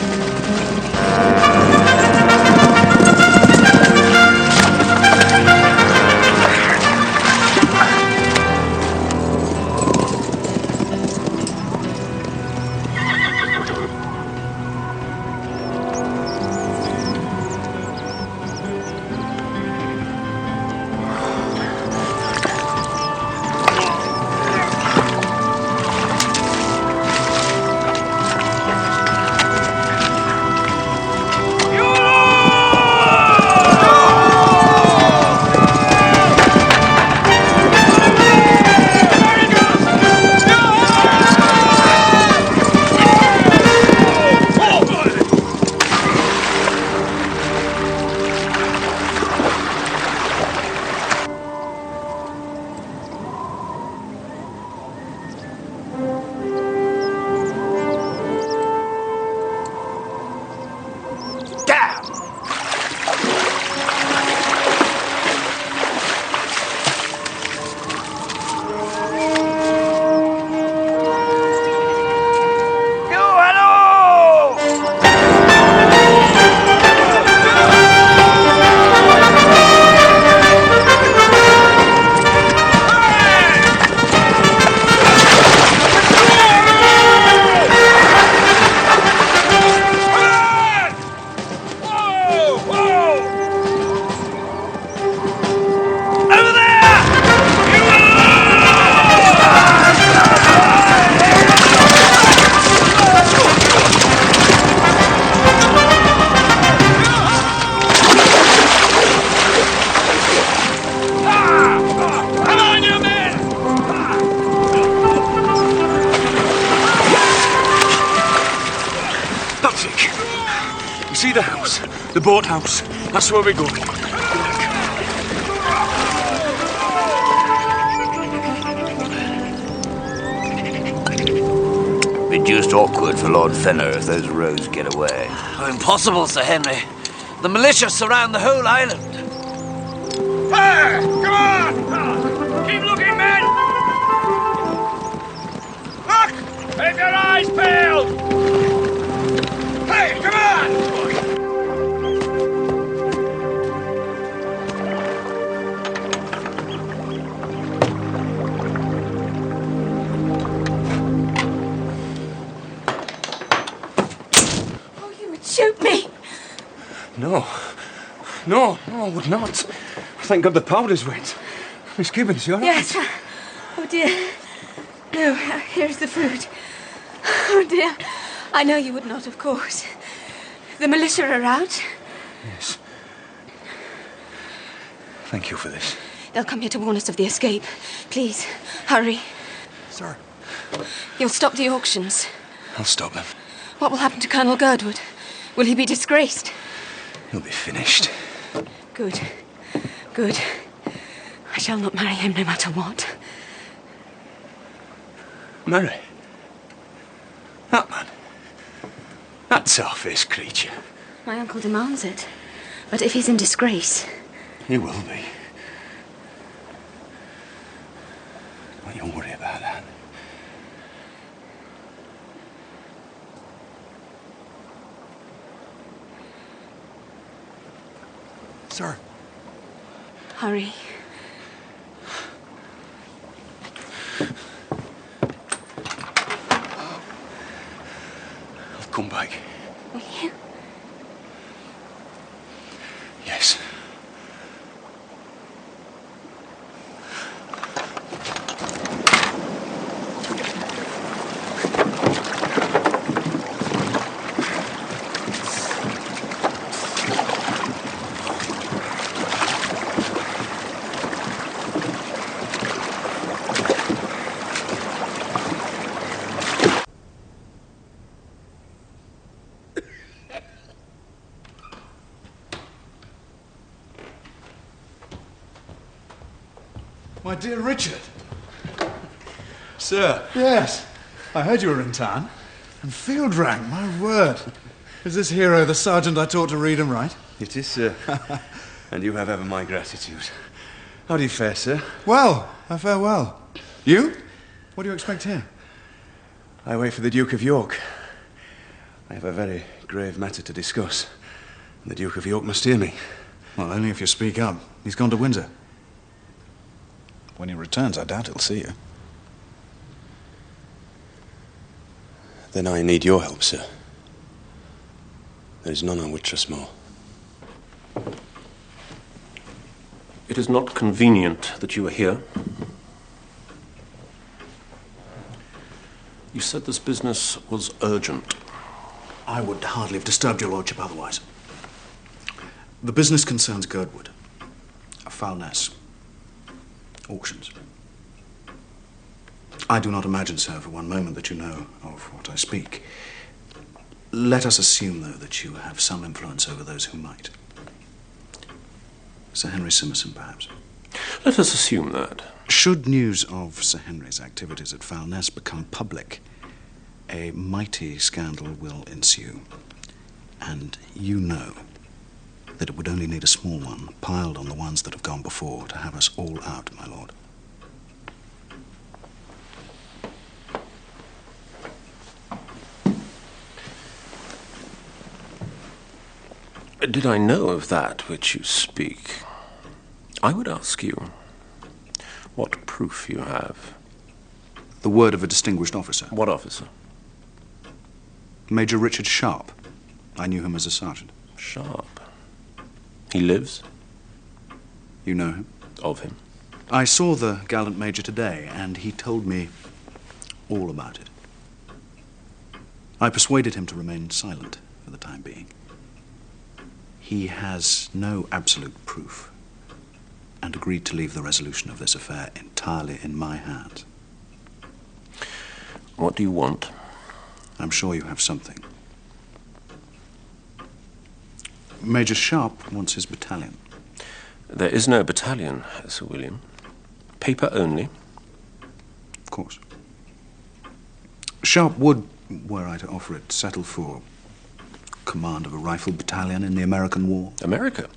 The house, the boathouse. That's where we're going. Be deuced awkward for Lord Fenner if those rogues get away. Oh, impossible, Sir Henry. The militia surround the whole island. Hey! Come on! Keep looking, men! Look! Keep your eyes peeled! Hey, come on! Shoot me! No, I would not. Thank God the powder's wet. Miss Gibbons, you all right? Yes. Oh, dear. No, here's the food. Oh, dear. I know you would not, of course. The militia are out. Yes. Thank you for this. They'll come here to warn us of the escape. Please, hurry. Sir. You'll stop the auctions. I'll stop them. What will happen to Colonel Girdwood? Will he be disgraced? He'll be finished. Good. Good. I shall not marry him no matter what. Marry? That man? That soft-faced creature? My uncle demands it. But if he's in disgrace... He will be. Don't you worry about that. Sir. Hurry. I'll come back. Will you? Yes. My dear Richard. Sir. Yes. I heard you were in town. And field rank, my word. Is this hero the sergeant I taught to read and write? It is, sir. And you have ever my gratitude. How do you fare, sir? Well, I fare well. You? What do you expect here? I wait for the Duke of York. I have a very grave matter to discuss. And the Duke of York must hear me. Well, only if you speak up. He's gone to Windsor. When he returns, I doubt he'll see you. Then I need your help, sir. There is none I would trust more. It is not convenient that you are here. You said this business was urgent. I would hardly have disturbed your lordship otherwise. The business concerns Girdwood, Foulness, auctions. I do not imagine, sir, for one moment that you know of what I speak. Let us assume, though, that you have some influence over those who might. Sir Henry Simmerson, perhaps. Let us assume that. Should news of Sir Henry's activities at Foulness become public, a mighty scandal will ensue. And you know that it would only need a small one, piled on the ones that have gone before, to have us all out, my lord. Did I know of that which you speak, I would ask you what proof you have. The word of a distinguished officer. What officer? Major Richard Sharpe. I knew him as a sergeant. Sharpe? He lives? You know him? Of him. I saw the gallant major today, and he told me all about it. I persuaded him to remain silent for the time being. He has no absolute proof, and agreed to leave the resolution of this affair entirely in my hands. What do you want? I'm sure you have something. Major Sharpe wants his battalion. There is no battalion, Sir William. Paper only. Of course. Sharpe would, were I to offer it, settle for command of a rifle battalion in the American War. America?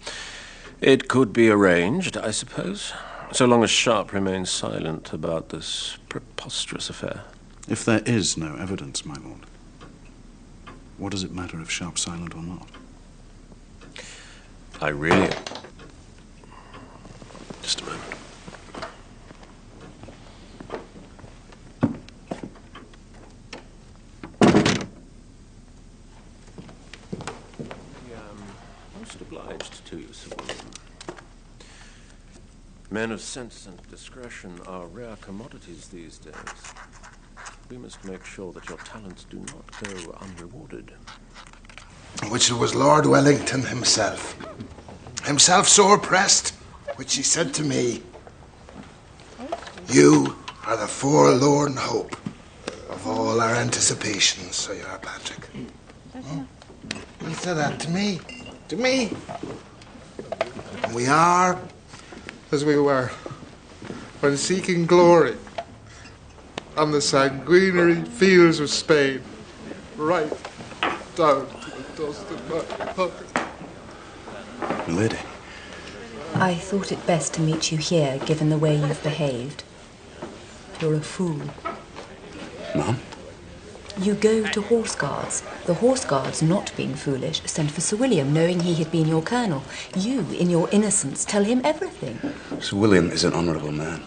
It could be arranged, I suppose, so long as Sharpe remains silent about this preposterous affair. If there is no evidence, my lord, what does it matter if Sharpe's silent or not? I really... Just a moment. Most obliged to you, Sir William. Men of sense and discretion are rare commodities these days. We must make sure that your talents do not go unrewarded. Which it was Lord Wellington himself. Himself sore pressed, which he said to me, "You are the forlorn hope of all our anticipations, so you are, Patrick." He said that to me. To me. And we are as we were when seeking glory on the sanguinary fields of Spain, right down to the dust in my pocket. Lady. I thought it best to meet you here, given the way you've behaved. You're a fool. Ma'am? You go to Horse Guards. The Horse Guards, not being foolish, sent for Sir William, knowing he had been your colonel. You, in your innocence, tell him everything. Sir William is an honourable man.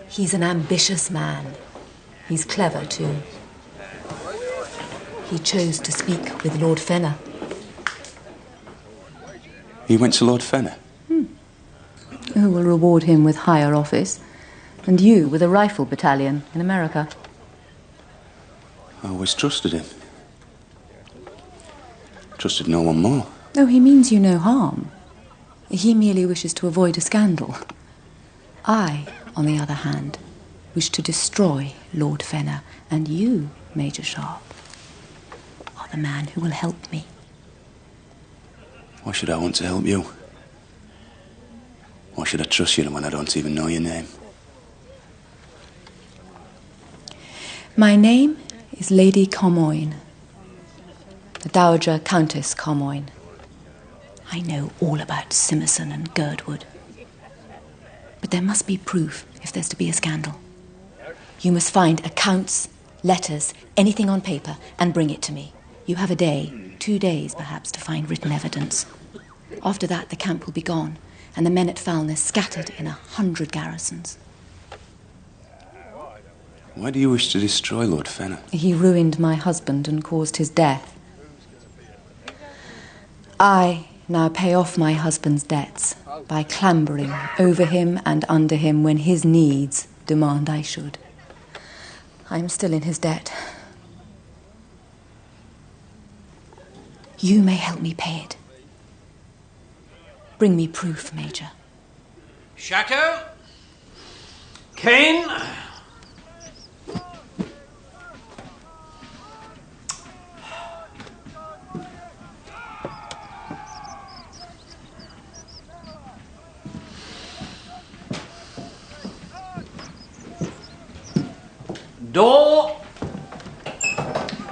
He's an ambitious man. He's clever, too. He chose to speak with Lord Fenner. He went to Lord Fenner? Who will reward him with higher office, and you with a rifle battalion in America. I always trusted him. Trusted no one more. Oh, he means you no harm. He merely wishes to avoid a scandal. I, on the other hand, wish to destroy Lord Fenner, and you, Major Sharpe, are the man who will help me. Why should I want to help you? Why should I trust you when I don't even know your name? My name is Lady Commoyne, the Dowager Countess Commoyne. I know all about Simmerson and Girdwood. But there must be proof if there's to be a scandal. You must find accounts, letters, anything on paper, and bring it to me. You have a day, 2 days perhaps, to find written evidence. After that, the camp will be gone, and the men at Foulness scattered in 100 garrisons. Why do you wish to destroy Lord Fenner? He ruined my husband and caused his death. I now pay off my husband's debts by clambering over him and under him when his needs demand I should. I am still in his debt. You may help me pay it. Bring me proof, Major. Shacko? Kane? Door.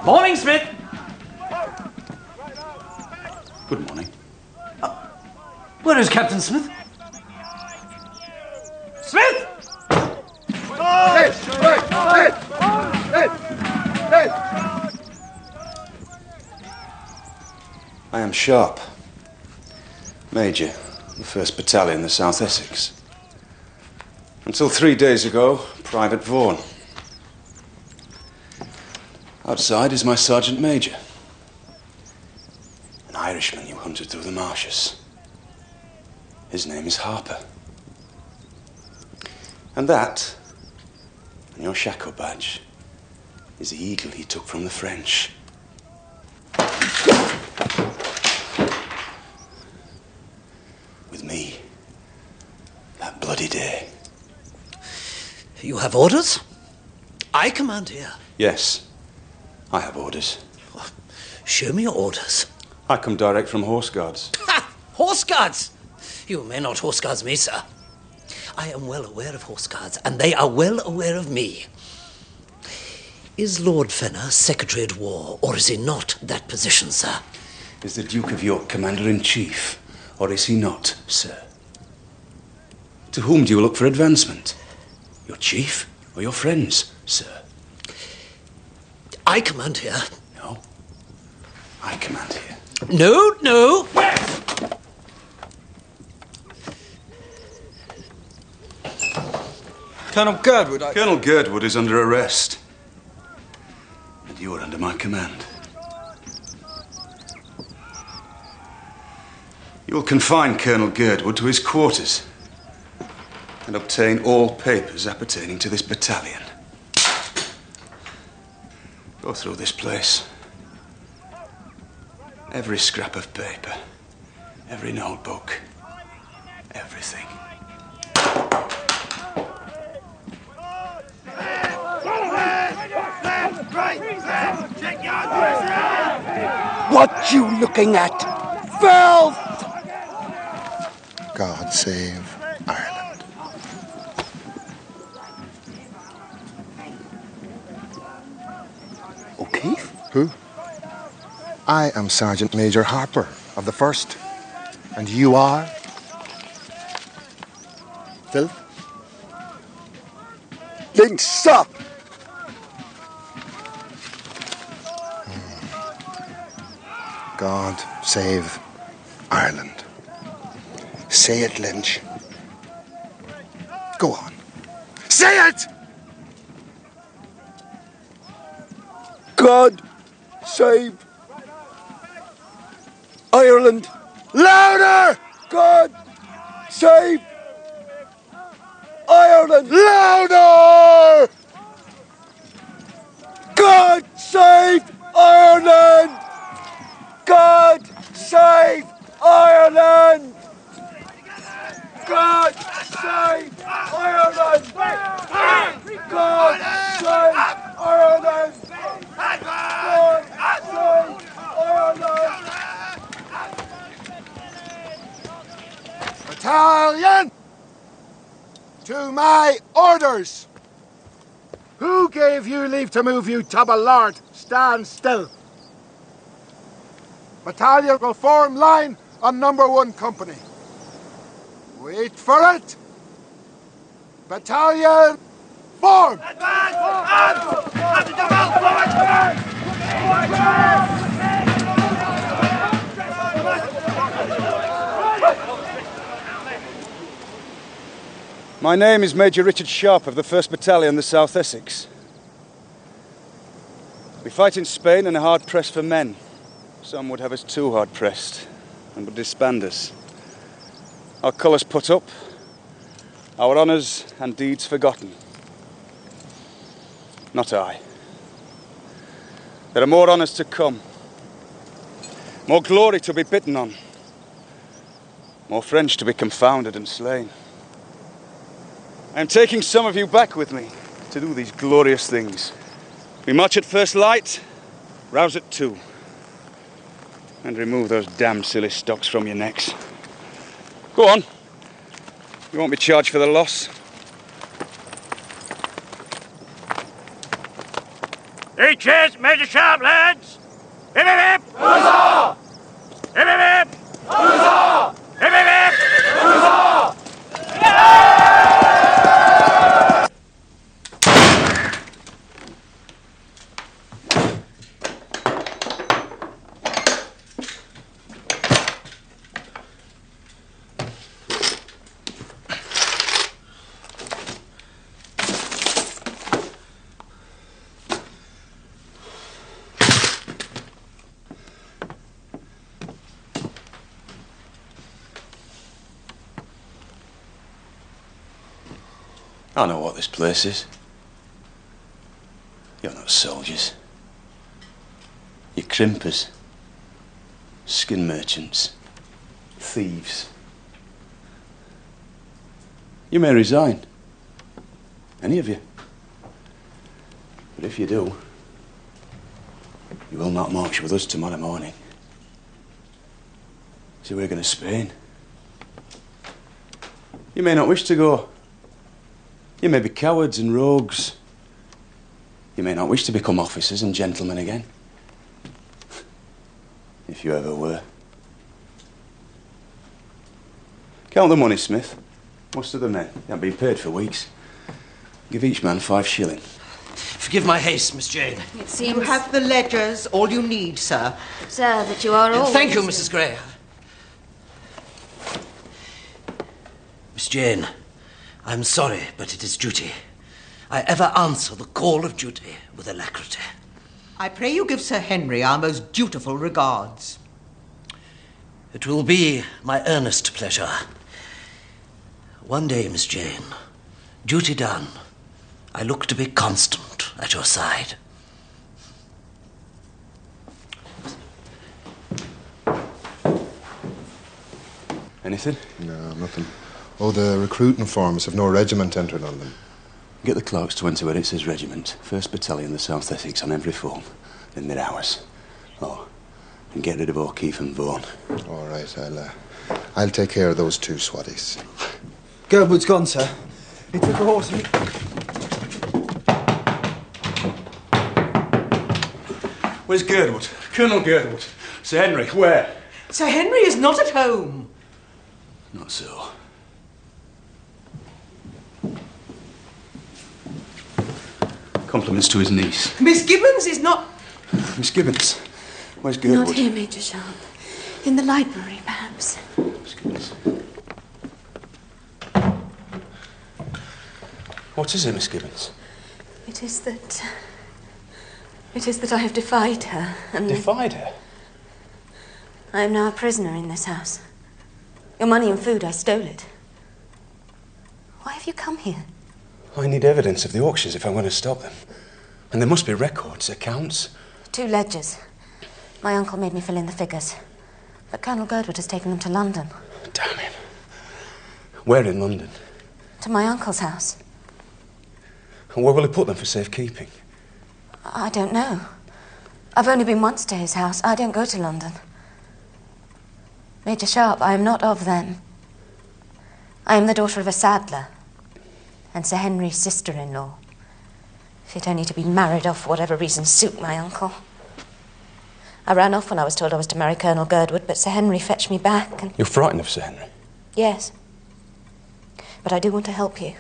Morning, Smith. Good morning. Where is Captain Smith? Smith! I am Sharpe, Major, the 1st Battalion, the South Essex. Until 3 days ago, Private Vaughan. Outside is my Sergeant Major, an Irishman you hunted through the marshes. His name is Harper. And that, on your shako badge, is the eagle he took from the French. With me, that bloody day. You have orders? I command here. Yes, I have orders. Show me your orders. I come direct from Horse Guards. Ha! Horse Guards! You may not Horse Guards me, sir. I am well aware of Horse Guards, and they are well aware of me. Is Lord Fenner Secretary at War, or is he not that position, sir? Is the Duke of York Commander-in-Chief, or is he not, sir? To whom do you look for advancement? Your chief or your friends, sir? I command here. No, I command here. No, no! Colonel Girdwood, Colonel Girdwood is under arrest. And you are under my command. You will confine Colonel Girdwood to his quarters and obtain all papers appertaining to this battalion. Go through this place. Every scrap of paper, every notebook, everything. What you looking at? Filth! God save Ireland. O'Keefe? Who? I am Sergeant Major Harper of the 1st. And you are? Phil? Then stop! God save Ireland. Say it, Lynch. Go on. Say it! God save Ireland. Louder! God save Ireland. Louder! God save Ireland! God save Ireland! God save Ireland! God save Ireland! God save Ireland! Battalion! To my orders! Who gave you leave to move, you tubble lord? Stand still. Battalion will form line on number 1 company. Wait for it. Battalion, form! My name is Major Richard Sharpe of the 1st Battalion, the South Essex. We fight in Spain and are hard-pressed for men. Some would have us too hard-pressed and would disband us. Our colours put up, our honours and deeds forgotten. Not I. There are more honours to come, more glory to be bitten on, more French to be confounded and slain. I am taking some of you back with me to do these glorious things. We march at first light, rouse at 2, and remove those damn silly stocks from your necks. Go on. You won't be charged for the loss. Hey, cheers, Major Sharpe, lads! Hip, hip, hip! Huzzah! Hip, hip, hip! Huzzah! Hip, hip, hip! Huzzah! I know what this place is. You're not soldiers. You're crimpers, skin merchants, thieves. You may resign, any of you. But if you do, you will not march with us tomorrow morning. See, we're going to Spain. You may not wish to go. You may be cowards and rogues. You may not wish to become officers and gentlemen again. If you ever were. Count the money, Smith. Most of the men. They haven't been paid for weeks. Give each man 5 shillings. Forgive my haste, Miss Jane. It seems... You have the ledgers, all you need, sir. Sir, that you are always... Thank you, Mrs. Gray. Miss Jane, I'm sorry, but it is duty. I ever answer the call of duty with alacrity. I pray you give Sir Henry our most dutiful regards. It will be my earnest pleasure. One day, Miss Jane, duty done, I look to be constant at your side. Anything? No, nothing. Oh, the recruiting forms have no regiment entered on them. Get the clerks to enter where it says regiment. 1st Battalion, the South Essex, on every form. Then they're ours. Oh, and get rid of O'Keefe and Vaughan. All right, I'll take care of those 2 swatties. Girdwood's gone, sir. He took a horse and... Where's Girdwood? Colonel Girdwood. Sir Henry, where? Sir Henry is not at home. Not so. Compliments to his niece. Miss Gibbons is not... Miss Gibbons, where's Girdwood? Not here, Major Sharpe. In the library, perhaps. Miss Gibbons. What is it, Miss Gibbons? It is that I have defied her, and... Defied her? I am now a prisoner in this house. Your money and food, I stole it. Why have you come here? I need evidence of the auctions if I'm going to stop them. And there must be records, accounts. 2 ledgers. My uncle made me fill in the figures. But Colonel Girdwood has taken them to London. Damn him. Where in London? To my uncle's house. And where will he put them for safekeeping? I don't know. I've only been once to his house. I don't go to London. Major Sharpe, I am not of them. I am the daughter of a saddler and Sir Henry's sister-in-law. Fit only to be married off for whatever reason suit my uncle. I ran off when I was told I was to marry Colonel Girdwood, but Sir Henry fetched me back and... You're frightened of Sir Henry? Yes. But I do want to help you.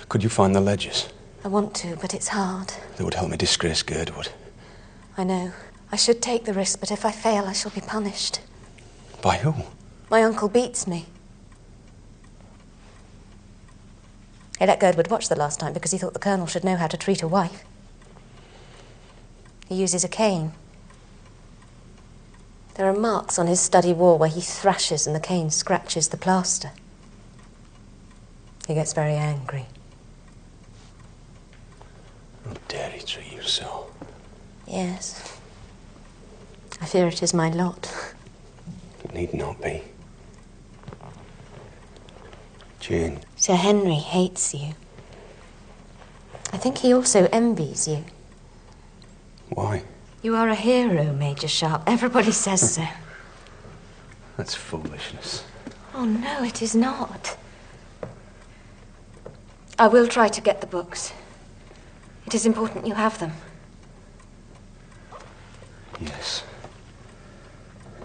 Could you find the ledgers? I want to, but it's hard. That would help me disgrace Girdwood. I know. I should take the risk, but if I fail, I shall be punished. By who? My uncle beats me. He let Girdwood watch the last time because he thought the colonel should know how to treat a wife. He uses a cane. There are marks on his study wall where he thrashes and the cane scratches the plaster. He gets very angry. How dare he treat you so? Yes. I fear it is my lot. It need not be. Jane. Sir Henry hates you. I think he also envies you. Why? You are a hero, Major Sharpe. Everybody says so. That's foolishness. Oh, no, it is not. I will try to get the books. It is important you have them. Yes.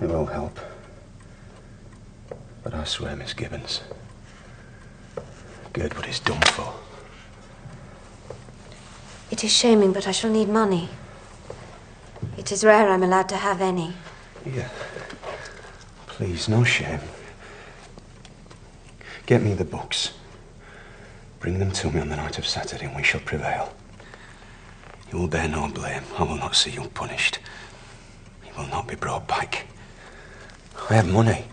It will help. But I swear, Miss Gibbons, Girdwood is done for. It is shaming, but I shall need money. It is rare I'm allowed to have any. Yeah. Please, no shame. Get me the books. Bring them to me on the night of Saturday and we shall prevail. You will bear no blame. I will not see you punished. You will not be brought back. I have money.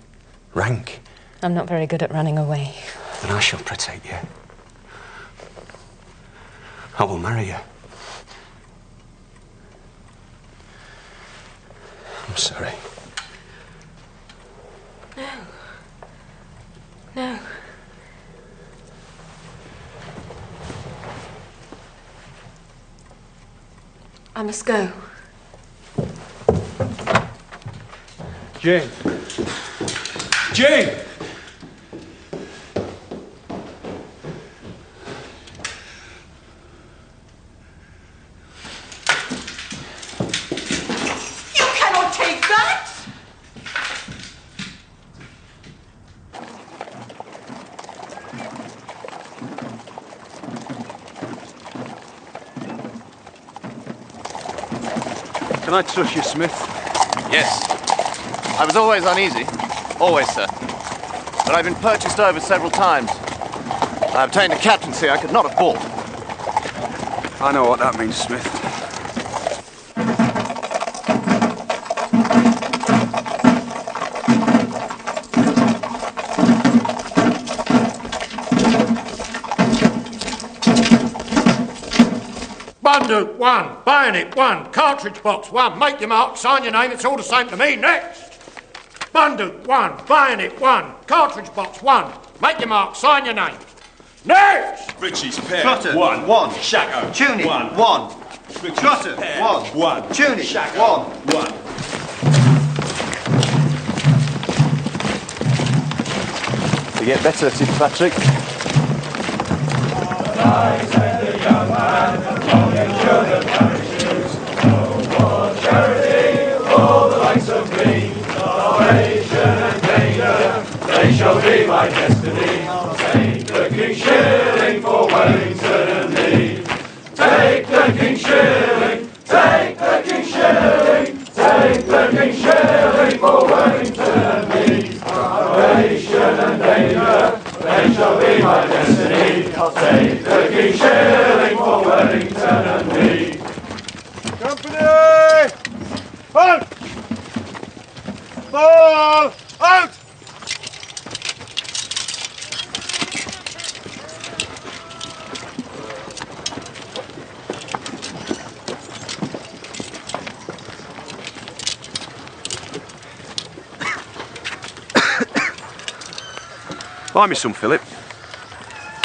Rank. I'm not very good at running away. Then I shall protect you. I will marry you. I'm sorry. No. No. I must go. Jane. Jane! You cannot take that! Can I trust you, Smith? Yes. I was always uneasy. Always, sir. But I've been purchased over several times. I obtained a captaincy I could not have bought. I know what that means, Smith. Bandook 1, bayonet 1, cartridge box 1, make your mark, sign your name, it's all the same to me. Next! Bandook 1, bayonet 1, cartridge box 1, make your mark, sign your name. Next! Richie's pair. Clutter, 1. 1. Shacko. Tunic, 1. 1. Richie's Clutter, pair. 1. 1. Tunic, Shacko. 1. 1. You get better at it, Patrick. I said the young man, longing children perishes. No more charity for the likes of me. Starvation and danger, they shall be my destiny. Take the King's shilling for Wellington and me. Take the King's shilling, take the King's shilling, take the King's shilling for Wellington and me. Starvation and danger, they shall be my destiny. I'll take the King's shilling for Wellington and me. Company! Out! Ball! Out! Buy me some, Philip.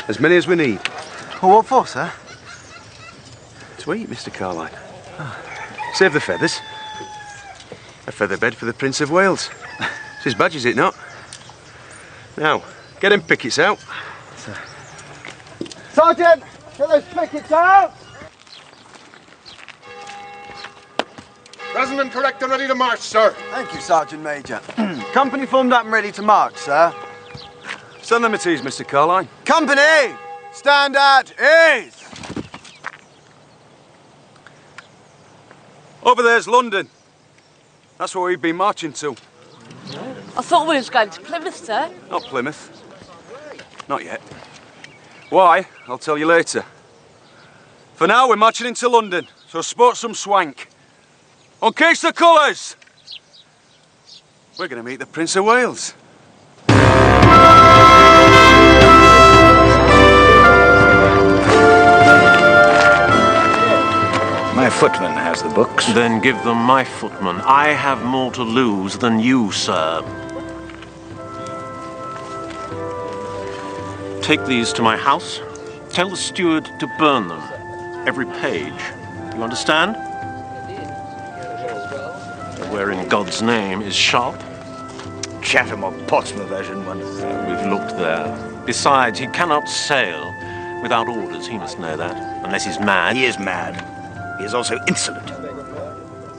As many as we need. Well, what for, sir? To eat, Mr. Carline. Save the feathers. A feather bed for the Prince of Wales. It's his badge, is it not? Now, get them pickets out. Sir. Sergeant, get those pickets out! Resonant correct and ready to march, sir. Thank you, Sergeant Major. Company formed up and ready to march, sir. Send them at ease, Mr. Carline. Company! Stand at ease! Over there's London. That's where we've been marching to. I thought we was going to Plymouth, sir. Not Plymouth. Not yet. Why? I'll tell you later. For now, we're marching into London, so sport some swank. Uncase the colours! We're going to meet the Prince of Wales. My footman has the books. Then give them my footman. I have more to lose than you, sir. Take these to my house. Tell the steward to burn them. Every page. You understand? Where in God's name is Sharpe? Chatham or Portsmouth version one. We've looked there. Besides, he cannot sail without orders. He must know that. Unless he's mad. He is mad. He is also insolent.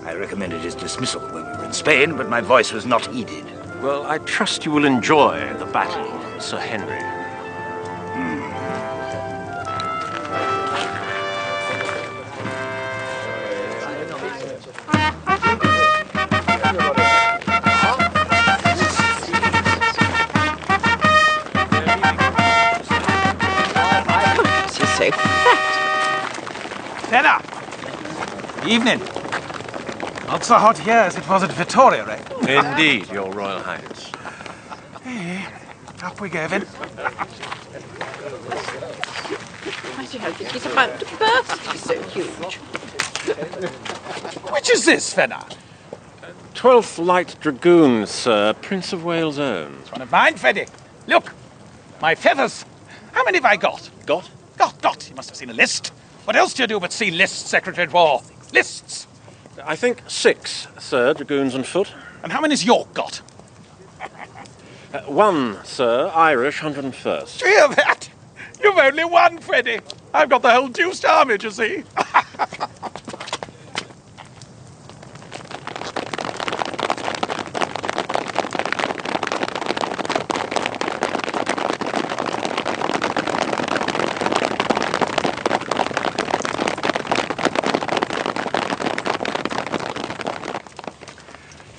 I recommended his dismissal when we were in Spain, but my voice was not heeded. Well, I trust you will enjoy the battle, Sir Henry. She's so fat. Fenner! Evening. Not so hot here as it was at Victoria, eh? Indeed, Your Royal Highness. Hey, up we go then. I don't think he's about to burst. He's so huge. Which is this, Fenner? 12th Light Dragoons, sir. Prince of Wales' own. It's one of mine, Freddy. Look, my feathers. How many have I got? Got? Got. You must have seen a list. What else do you do but see lists, Secretary at War? Lists. I think 6, sir, dragoons and foot. And how many's York got? 1, sir, Irish, 101st. Do you hear that? You've only one, Freddy. I've got the whole deuced army, you see.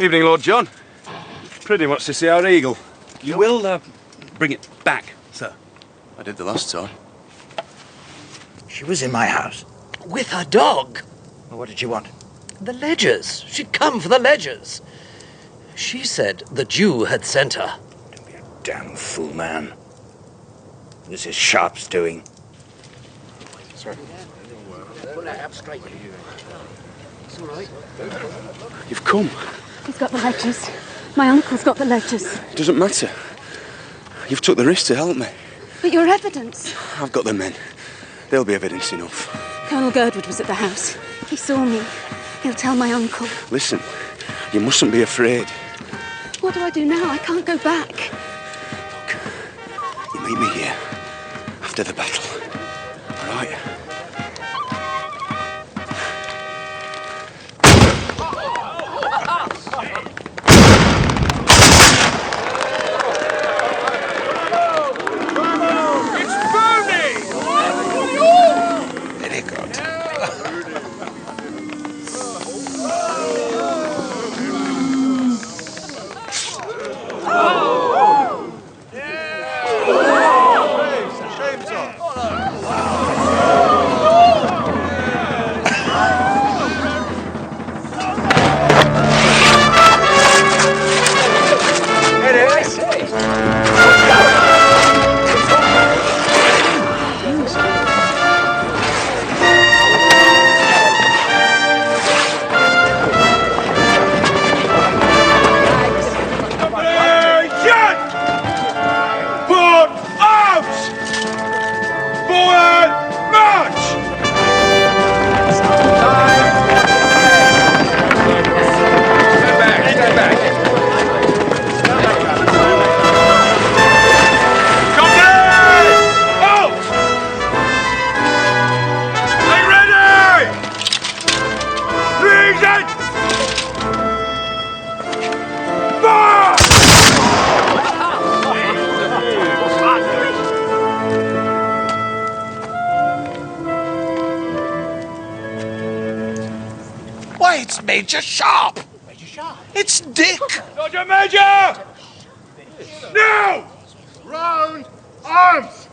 Evening, Lord John. Pretty wants to see our eagle. You will bring it back, sir. I did the last time. She was in my house. With her dog. Well, what did she want? The ledgers. She'd come for the ledgers. She said the Jew had sent her. Don't be a damn fool, man. This is Sharpe's doing. Sorry. Pull that up straight. It's all right. You've come. He's got the ledgers. My uncle's got the ledgers. It doesn't matter. You've took the risk to help me. But your evidence. I've got the men. There'll be evidence enough. Colonel Girdwood was at the house. He saw me. He'll tell my uncle. Listen, you mustn't be afraid. What do I do now? I can't go back. You meet me here after the battle. All right? It's Major Sharpe. Major Sharpe? It's Dick. Sergeant Major! Now! Round arms!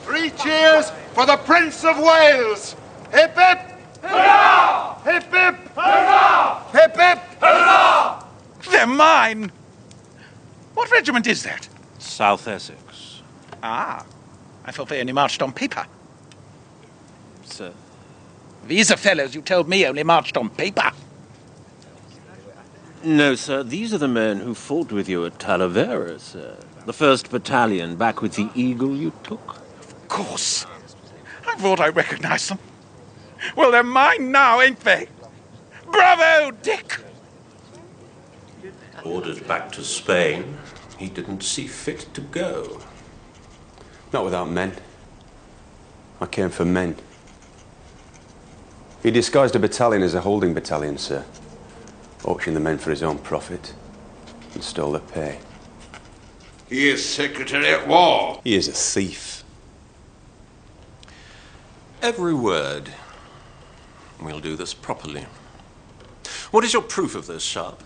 Three cheers for the Prince of Wales! Hip hip! Hurrah! Hip hip! Hurrah! Hip hip! Hurrah! They're mine. What regiment is that? South Essex. Ah, I thought they only marched on paper. Sir. These are fellows you told me only marched on paper. No, sir. These are the men who fought with you at Talavera, sir. The 1st Battalion, back with the Eagle you took. Of course. I thought I recognized them. Well, they're mine now, ain't they? Bravo, Dick! Ordered back to Spain, he didn't see fit to go. Not without men. I came for men. He disguised a battalion as a holding battalion, sir. Auctioned the men for his own profit and stole their pay. He is Secretary at War. He is a thief. Every word. We'll do this properly. What is your proof of this, Sharpe?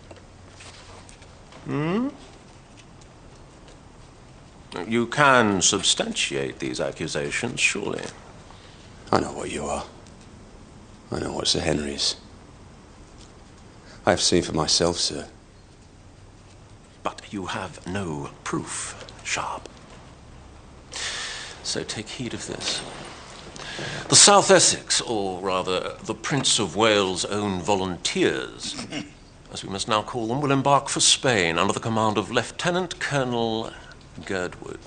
You can substantiate these accusations, surely. I know what you are. I know what Sir Henry is. I have seen for myself, sir. But you have no proof, Sharpe. So take heed of this. The South Essex, or rather the Prince of Wales' own volunteers, as we must now call them, will embark for Spain under the command of Lieutenant Colonel Girdwood.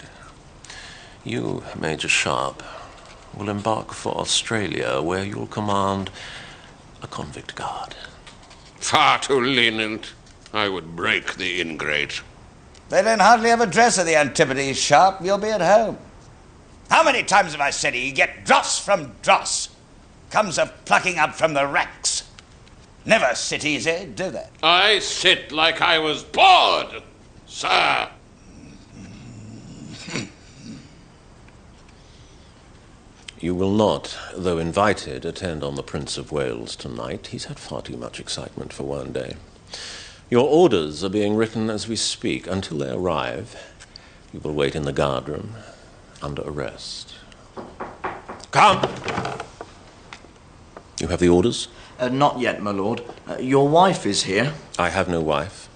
You, Major Sharpe, will embark for Australia, where you'll command a convict guard. Far too lenient. I would break the ingrate. They don't hardly ever dress at the Antipodes, Sharpe. You'll be at home. How many times have I said you get dross from dross? Comes of plucking up from the ranks. Never sit easy, do they? I sit like I was bored, sir. You will not, though invited, attend on the Prince of Wales tonight. He's had far too much excitement for one day. Your orders are being written as we speak. Until they arrive, you will wait in the guardroom under arrest. Come! You have the orders? Not yet, my lord. Your wife is here. I have no wife.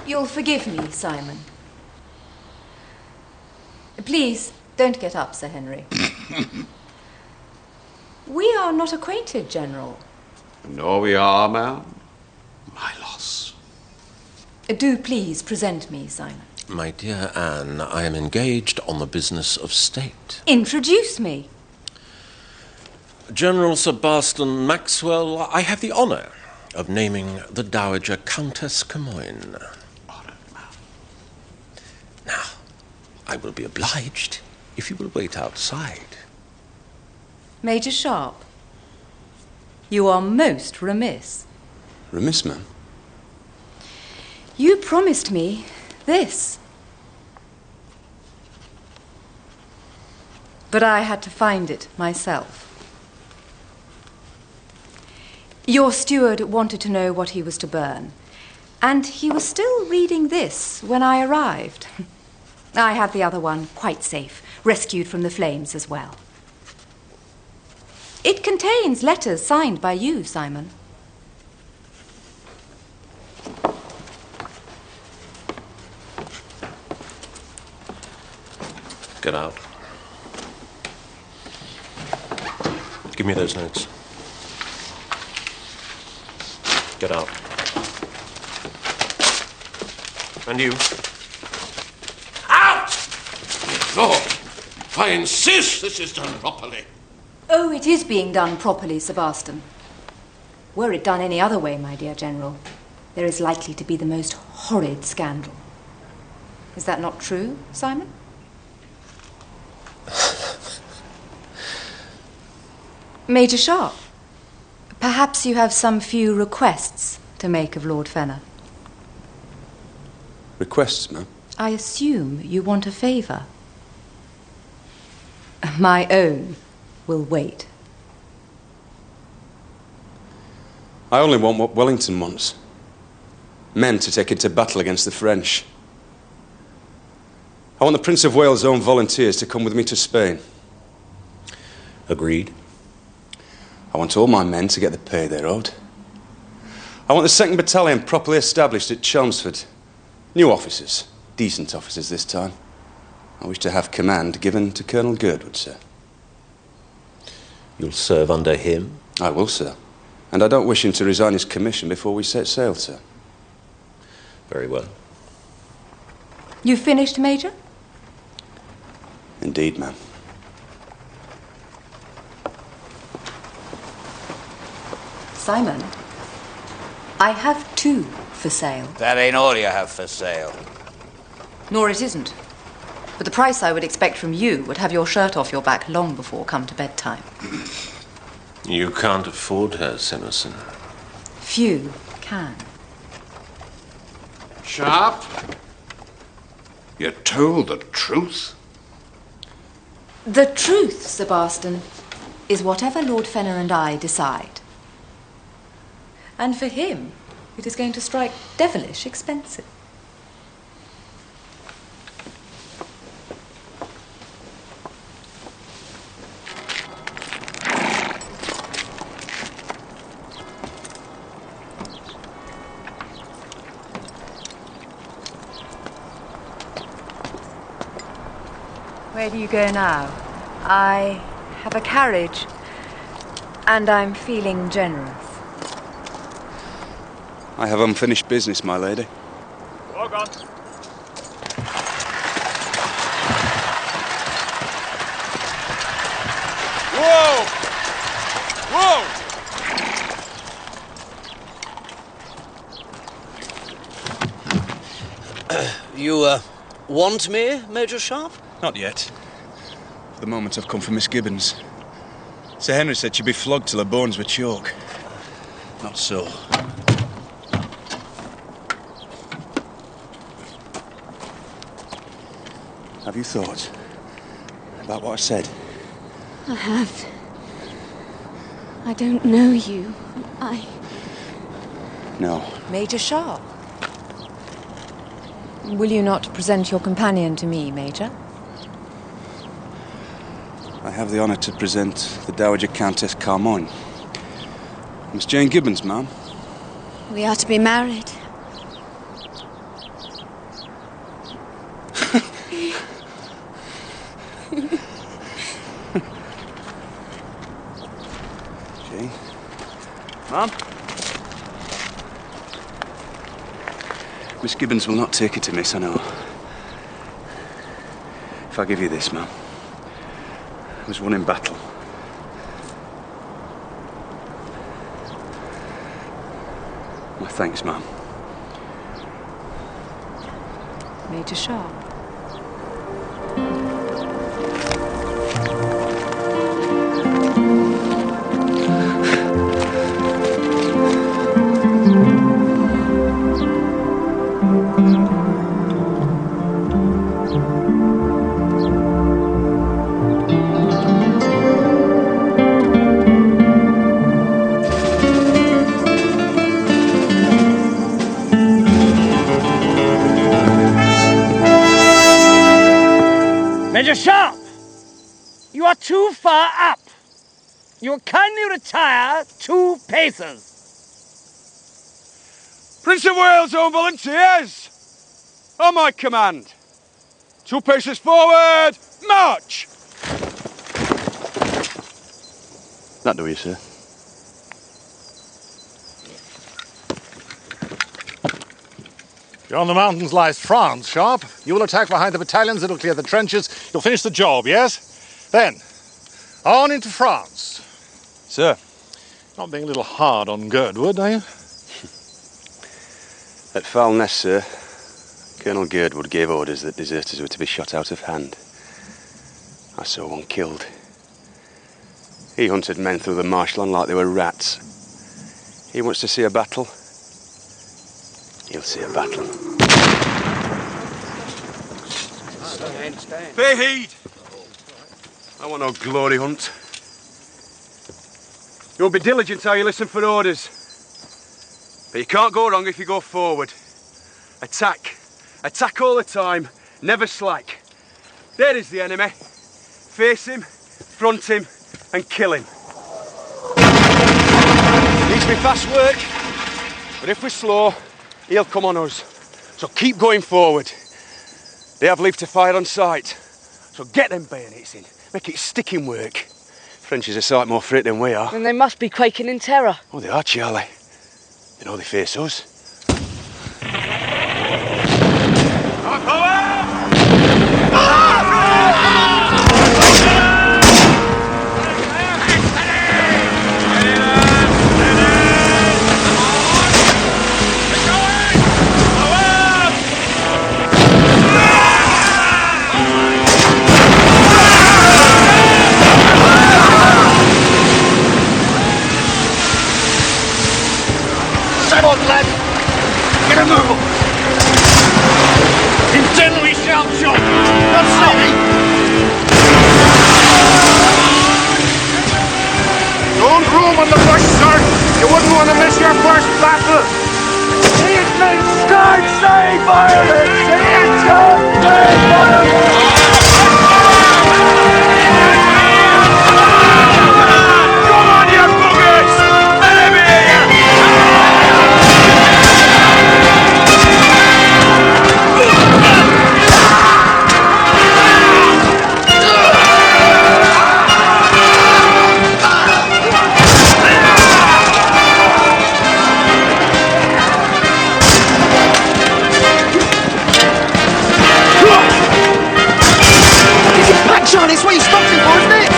You'll forgive me, Simon. Please, don't get up, Sir Henry. We are not acquainted, General. No, we are, ma'am. My loss. Do please present me, Simon. My dear Anne, I am engaged on the business of state. Introduce me. General Sir Barston Maxwell, I have the honour of naming the Dowager Countess Camoin. Now, I will be obliged if you will wait outside. Major Sharpe, you are most remiss. Remiss, ma'am? You promised me this. But I had to find it myself. Your steward wanted to know what he was to burn, and he was still reading this when I arrived. I have the other one quite safe, rescued from the flames as well. It contains letters signed by you, Simon. Get out. Give me those notes. Get out. And you. Out! Lord, I insist this is done properly. Oh, it is being done properly, Sir Barston. Were it done any other way, my dear General, there is likely to be the most horrid scandal. Is that not true, Simon? Major Sharpe, perhaps you have some few requests to make of Lord Fenner? Requests, ma'am? I assume you want a favour. My own will wait. I only want what Wellington wants. Men to take into battle against the French. I want the Prince of Wales' own volunteers to come with me to Spain. Agreed. I want all my men to get the pay they're owed. I want the 2nd Battalion properly established at Chelmsford. New officers. Decent officers this time. I wish to have command given to Colonel Girdwood, sir. You'll serve under him? I will, sir. And I don't wish him to resign his commission before we set sail, sir. Very well. You finished, Major? Indeed, ma'am. Simon, I have 2 for sale. That ain't all you have for sale. Nor it isn't. For the price I would expect from you would have your shirt off your back long before come to bedtime. You can't afford her, Simerson. Few can. Sharpe? You told the truth? The truth, Sir Barston, is whatever Lord Fenner and I decide. And for him, it is going to strike devilish expensive. Where do you go now? I have a carriage, and I'm feeling generous. I have unfinished business, my lady. Walk on. Whoa! Whoa! You, want me, Major Sharpe? Not yet. For the moment, I've come for Miss Gibbons. Sir Henry said she'd be flogged till her bones were chalk. Not so. Have you thought about what I said? I have. I don't know you. No. Major Sharpe. Will you not present your companion to me, Major? I have the honour to present the Dowager Countess Carmoyne. Miss Jane Gibbons, ma'am. We are to be married. Jane? Ma'am? Miss Gibbons will not take it amiss, I know. If I give you this, ma'am, it was won in battle. My thanks, ma'am. Major Sharpe. Major Sharpe, you are too far up. You will kindly retire 2 paces. Prince of Wales' own volunteers! On my command. 2 paces forward, march! That do you, sir? Beyond the mountains lies France, Sharpe. You will attack behind the battalions that'll clear the trenches. You'll finish the job, yes? Then, on into France. Sir. Not being a little hard on Girdwood, are you? At Foulness, sir, Colonel Girdwood gave orders that deserters were to be shot out of hand. I saw one killed. He hunted men through the marshland like they were rats. He wants to see a battle. guilty of battle. Pay heed! I want no glory hunt. You'll be diligent how you listen for orders. But you can't go wrong if you go forward. Attack. Attack all the time, never slack. There is the enemy. Face him, front him, and kill him. Needs to be fast work, but if we're slow, he'll come on us. So keep going forward. They have leave to fire on sight, so get them bayonets in. Make it sticking work. French is a sight more fit than we are. And they must be quaking in terror. Oh, they are, Charlie. They know they face us. Come on, lad! Get a move! In den we shall jump! Not sorry! Don't roam on the bush, sir! You wouldn't want to miss your first battle! These men start saying violence! These men saying violence! Come on, you buggers! Enemy here! Charlie, it's what you stopped him for, isn't it?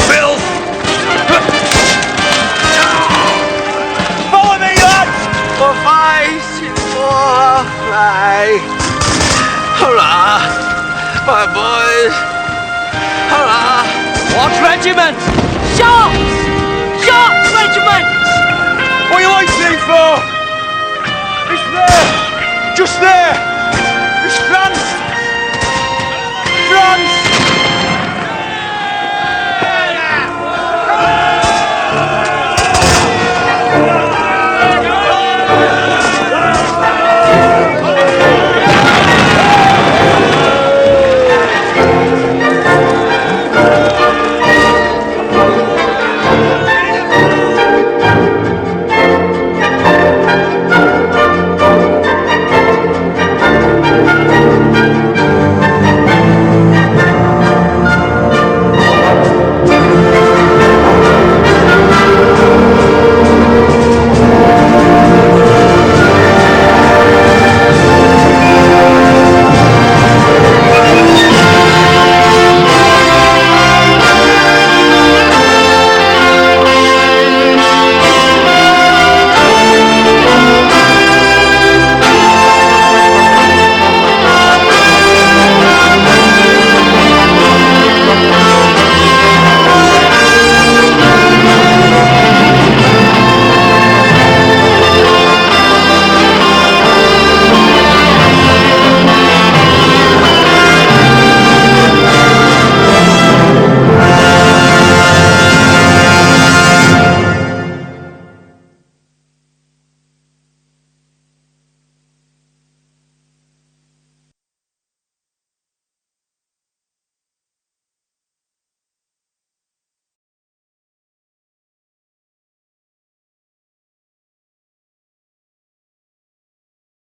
Filth! Follow me, lads! For fighting for life. Hurrah, my boys! Hurrah! What regiment?